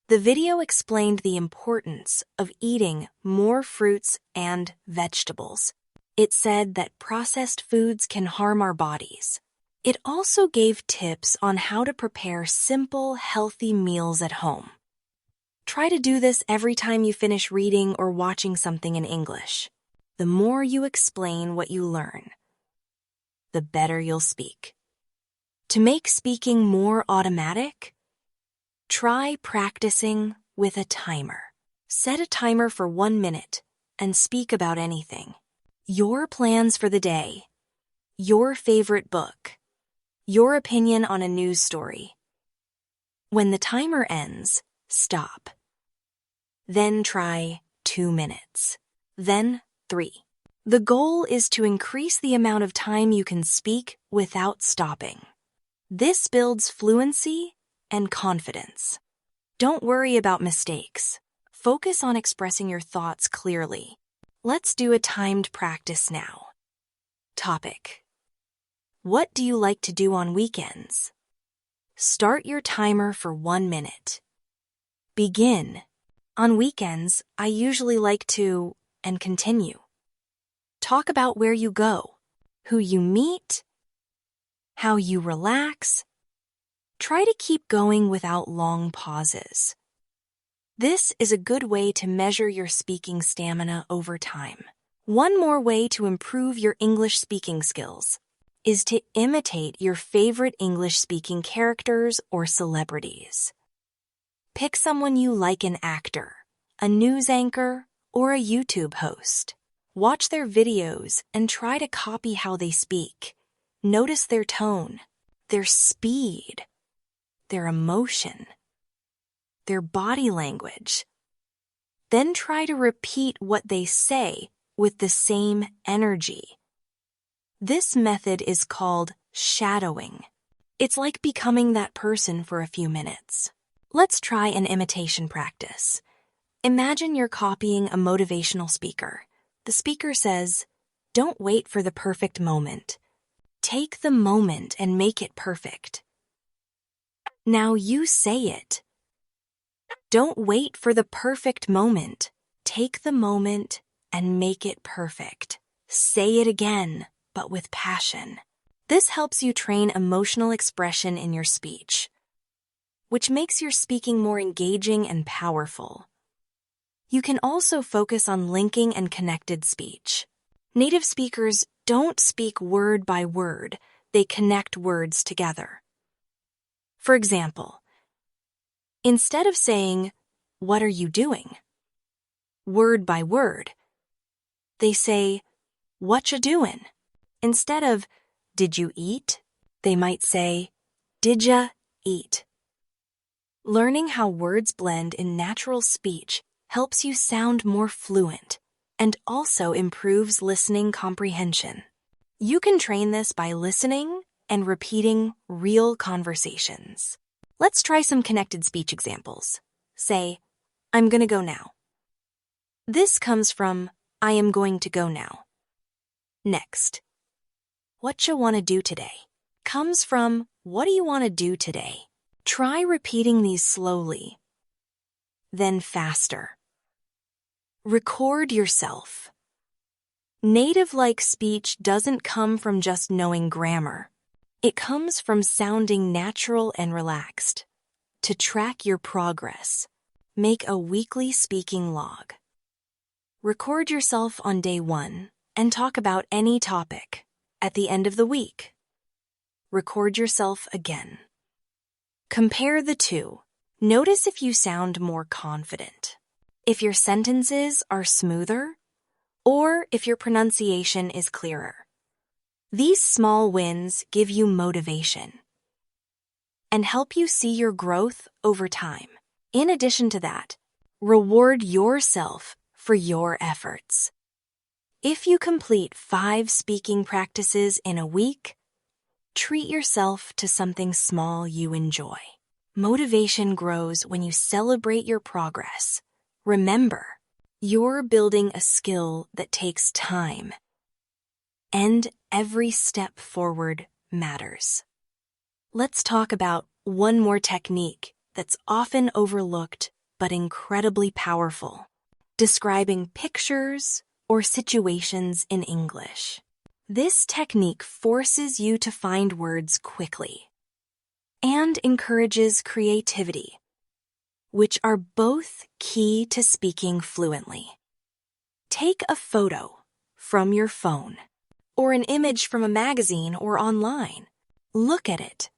The video explained the importance of eating more fruits and vegetables. It said that processed foods can harm our bodies. It also gave tips on how to prepare simple, healthy meals at home. Try to do this every time you finish reading or watching something in English. The more you explain what you learn, the better you'll speak. To make speaking more automatic, try practicing with a timer. Set a timer for 1 minute and speak about anything. Your plans for the day, your favorite book, your opinion on a news story. When the timer ends, stop. Then try 2 minutes. Then 3. The goal is to increase the amount of time you can speak without stopping. This builds fluency and confidence. Don't worry about mistakes. Focus on expressing your thoughts clearly. Let's do a timed practice now. Topic: what do you like to do on weekends? Start your timer for 1 minute. Begin. On weekends, I usually like to, and continue. Talk about where you go, who you meet, how you relax. Try to keep going without long pauses. This is a good way to measure your speaking stamina over time. One more way to improve your English speaking skills is to imitate your favorite English speaking characters or celebrities. Pick someone you like: an actor, a news anchor, or a YouTube host. Watch their videos and try to copy how they speak. Notice their tone, their speed, their emotion, their body language. Then try to repeat what they say with the same energy. This method is called shadowing. It's like becoming that person for a few minutes. Let's try an imitation practice. Imagine you're copying a motivational speaker. The speaker says, "Don't wait for the perfect moment. Take the moment and make it perfect." Now you say it. Don't wait for the perfect moment. Take the moment and make it perfect. Say it again, but with passion. This helps you train emotional expression in your speech, which makes your speaking more engaging and powerful. You can also focus on linking and connected speech. Native speakers don't speak word by word, they connect words together. For example, instead of saying, "What are you doing?" word by word, they say, "What ya doin'?" Instead of, "Did you eat?" they might say, "Did ya eat?" Learning how words blend in natural speech helps you sound more fluent and also improves listening comprehension. You can train this by listening and repeating real conversations. Let's try some connected speech examples. Say, "I'm gonna go now." This comes from "I am going to go now." Next, "What you wanna do today?" comes from "What do you wanna do today?" Try repeating these slowly, then faster. Record yourself. Native-like speech doesn't come from just knowing grammar. It comes from sounding natural and relaxed. To track your progress, make a weekly speaking log. Record yourself on day 1 and talk about any topic. At the end of the week, record yourself again. Compare the two. Notice if you sound more confident, if your sentences are smoother, or if your pronunciation is clearer. These small wins give you motivation and help you see your growth over time. In addition to that, reward yourself for your efforts. If you complete 5 speaking practices in a week, treat yourself to something small you enjoy. Motivation grows when you celebrate your progress. Remember, you're building a skill that takes time, and every step forward matters. Let's talk about one more technique that's often overlooked but incredibly powerful: describing pictures or situations in English. This technique forces you to find words quickly and encourages creativity, which are both key to speaking fluently. Take a photo from your phone or an image from a magazine or online. Look at it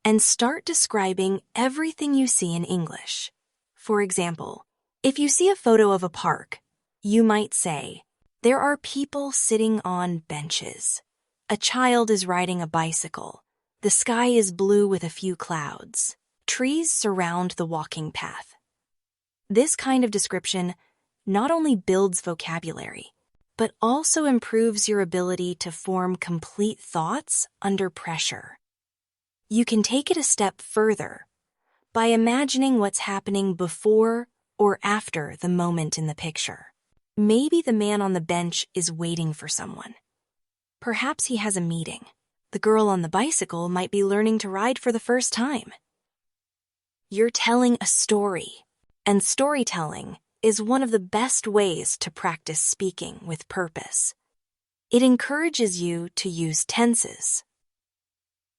and start describing everything you see in English. For example, if you see a photo of a park, you might say, "There are people sitting on benches. A child is riding a bicycle. The sky is blue with a few clouds. Trees surround the walking path." This kind of description not only builds vocabulary, but also improves your ability to form complete thoughts under pressure. You can take it a step further by imagining what's happening before or after the moment in the picture. Maybe the man on the bench is waiting for someone. Perhaps he has a meeting. The girl on the bicycle might be learning to ride for the first time. You're telling a story, and storytelling is one of the best ways to practice speaking with purpose. It encourages you to use tenses,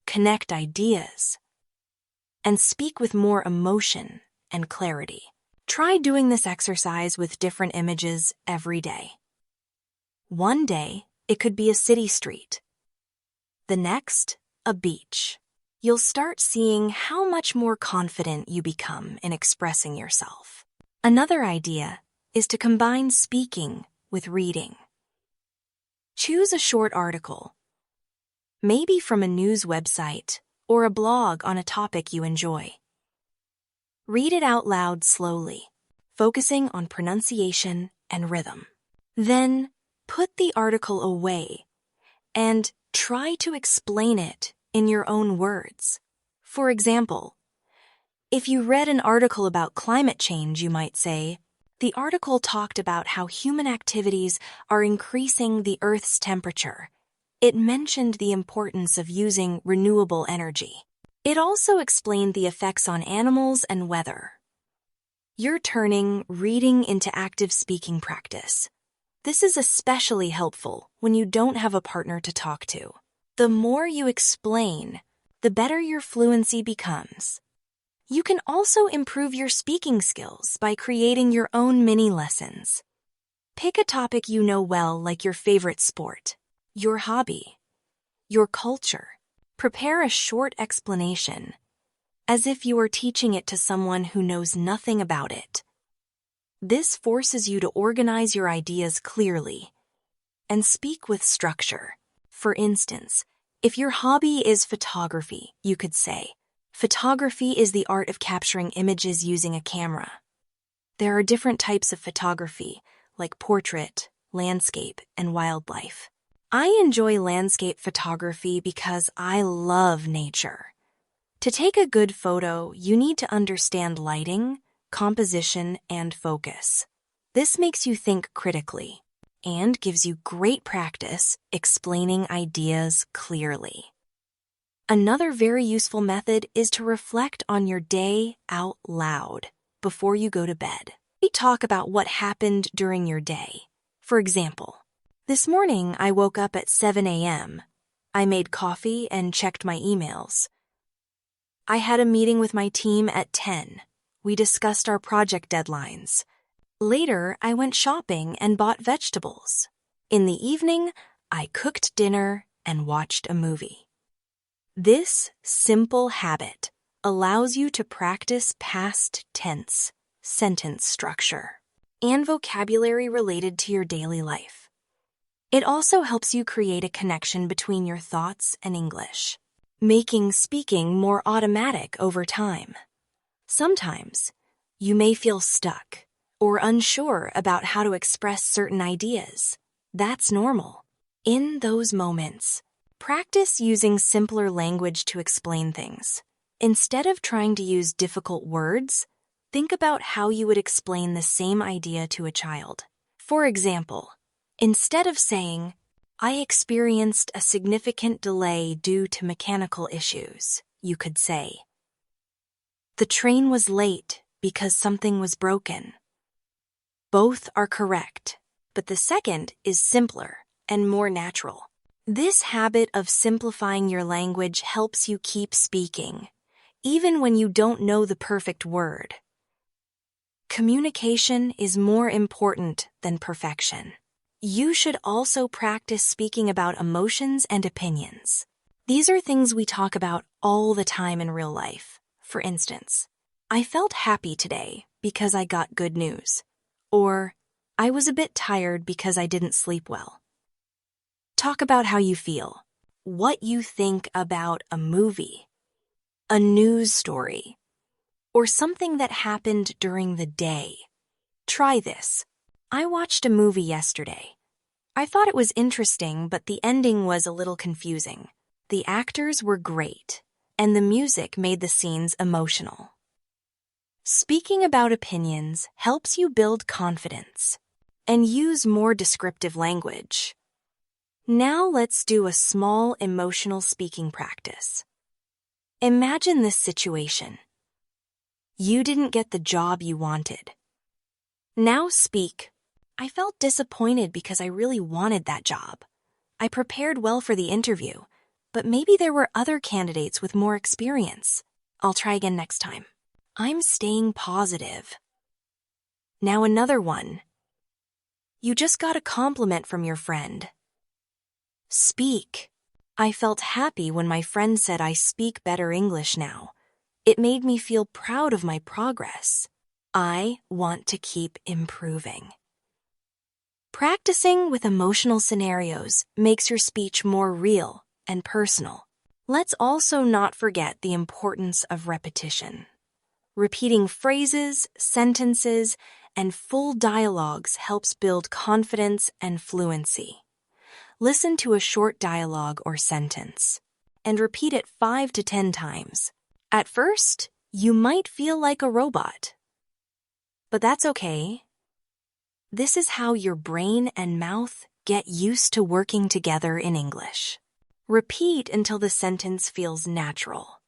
connect ideas, and speak with more emotion and clarity. Try doing this exercise with different images every day. One day, it could be a city street. The next, a beach. You'll start seeing how much more confident you become in expressing yourself. Another idea is to combine speaking with reading. Choose a short article, maybe from a news website or a blog on a topic you enjoy. Read it out loud slowly, focusing on pronunciation and rhythm. Then, put the article away and try to explain it in your own words. For example, if you read an article about climate change, you might say, "The article talked about how human activities are increasing the Earth's temperature. It mentioned the importance of using renewable energy. It also explained the effects on animals and weather." You're turning reading into active speaking practice. This is especially helpful when you don't have a partner to talk to. The more you explain, the better your fluency becomes. You can also improve your speaking skills by creating your own mini lessons. Pick a topic you know well, like your favorite sport, your hobby, your culture. Prepare a short explanation, as if you are teaching it to someone who knows nothing about it. This forces you to organize your ideas clearly and speak with structure. For instance, if your hobby is photography, you could say, "Photography is the art of capturing images using a camera." There are different types of photography, like portrait, landscape, and wildlife. I enjoy landscape photography because I love nature. To take a good photo, you need to understand lighting, composition, and focus. This makes you think critically and gives you great practice explaining ideas clearly. Another very useful method is to reflect on your day out loud before you go to bed. We talk about what happened during your day. For example, this morning I woke up at 7 a.m. I made coffee and checked my emails. I had a meeting with my team at 10. We discussed our project deadlines. Later, I went shopping and bought vegetables. In the evening, I cooked dinner and watched a movie. This simple habit allows you to practice past tense, sentence structure, and vocabulary related to your daily life. It also helps you create a connection between your thoughts and English, making speaking more automatic over time. Sometimes, you may feel stuck or unsure about how to express certain ideas. That's normal. In those moments, practice using simpler language to explain things. Instead of trying to use difficult words, think about how you would explain the same idea to a child. For example, instead of saying, "I experienced a significant delay due to mechanical issues," you could say, "The train was late because something was broken." Both are correct, but the second is simpler and more natural. This habit of simplifying your language helps you keep speaking, even when you don't know the perfect word. Communication is more important than perfection. You should also practice speaking about emotions and opinions. These are things we talk about all the time in real life. For instance, "I felt happy today because I got good news," or "I was a bit tired because I didn't sleep well." Talk about how you feel, what you think about a movie, a news story, or something that happened during the day. Try this. "I watched a movie yesterday. I thought it was interesting, but the ending was a little confusing. The actors were great, and the music made the scenes emotional." Speaking about opinions helps you build confidence and use more descriptive language. Now let's do a small emotional speaking practice. Imagine this situation. You didn't get the job you wanted. Now speak, "I felt disappointed because I really wanted that job. I prepared well for the interview, but maybe there were other candidates with more experience." I'll try again next time. I'm staying positive. Now another one. You just got a compliment from your friend. Speak. I felt happy when my friend said I speak better English now. It made me feel proud of my progress. I want to keep improving. Practicing with emotional scenarios makes your speech more real and personal. Let's also not forget the importance of repetition. Repeating phrases, sentences, and full dialogues helps build confidence and fluency. Listen to a short dialogue or sentence and repeat it 5 to 10 times. At first, you might feel like a robot. But that's okay. This is how your brain and mouth get used to working together in English. Repeat until the sentence feels natural.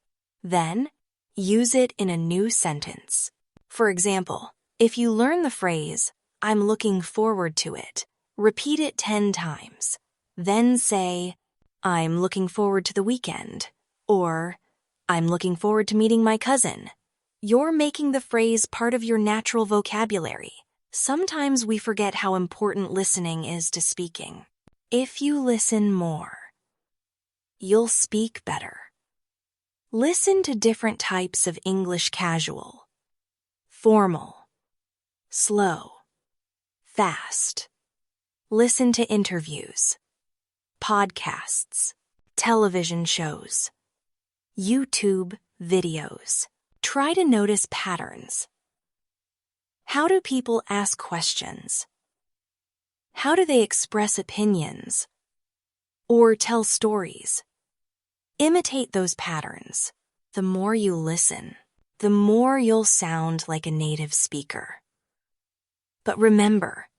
Then, use it in a new sentence. For example, if you learn the phrase, "I'm looking forward to it," repeat it 10 times. Then say, "I'm looking forward to the weekend," or "I'm looking forward to meeting my cousin." You're making the phrase part of your natural vocabulary. Sometimes we forget how important listening is to speaking. If you listen more, you'll speak better. Listen to different types of English: casual, formal, slow, fast. Listen to interviews, podcasts, television shows, YouTube videos. Try to notice patterns. How do people ask questions? How do they express opinions or tell stories? Imitate those patterns. The more you listen, the more you'll sound like a native speaker. But remember,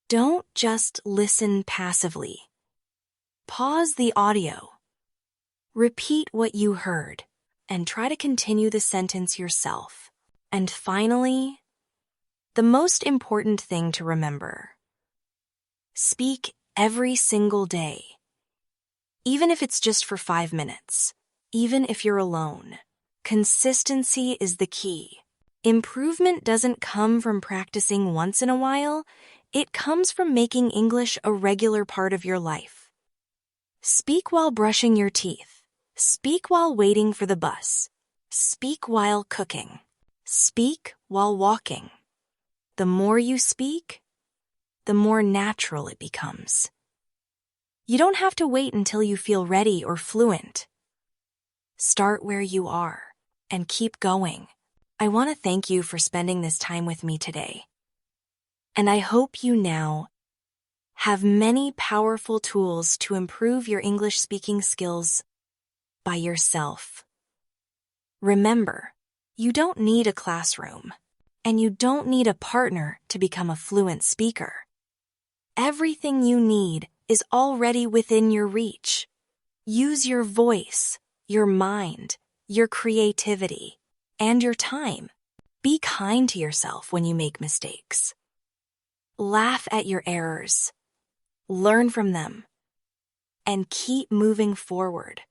don't just listen passively. Pause the audio. Repeat what you heard and try to continue the sentence yourself. And finally, the most important thing to remember: speak every single day. Even if it's just for 5 minutes, even if you're alone. Consistency is the key. Improvement doesn't come from practicing once in a while. It comes from making English a regular part of your life. Speak while brushing your teeth. Speak while waiting for the bus. Speak while cooking. Speak while walking. The more you speak, the more natural it becomes. You don't have to wait until you feel ready or fluent. Start where you are and keep going. I want to thank you for spending this time with me today. And I hope you now have many powerful tools to improve your English speaking skills by yourself. Remember, you don't need a classroom, and you don't need a partner to become a fluent speaker. Everything you need is already within your reach. Use your voice, your mind, your creativity, and your time. Be kind to yourself when you make mistakes. Laugh at your errors, learn from them, and keep moving forward.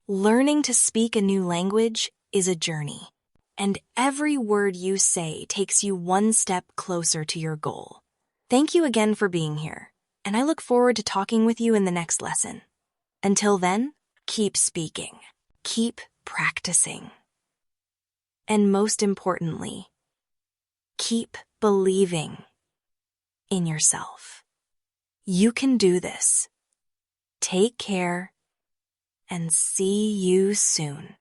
Learning to speak a new language is a journey, and every word you say takes you one step closer to your goal. Thank you again for being here, and I look forward to talking with you in the next lesson. Until then, keep speaking, keep practicing, and most importantly, keep believing in yourself. You can do this. Take care, and see you soon.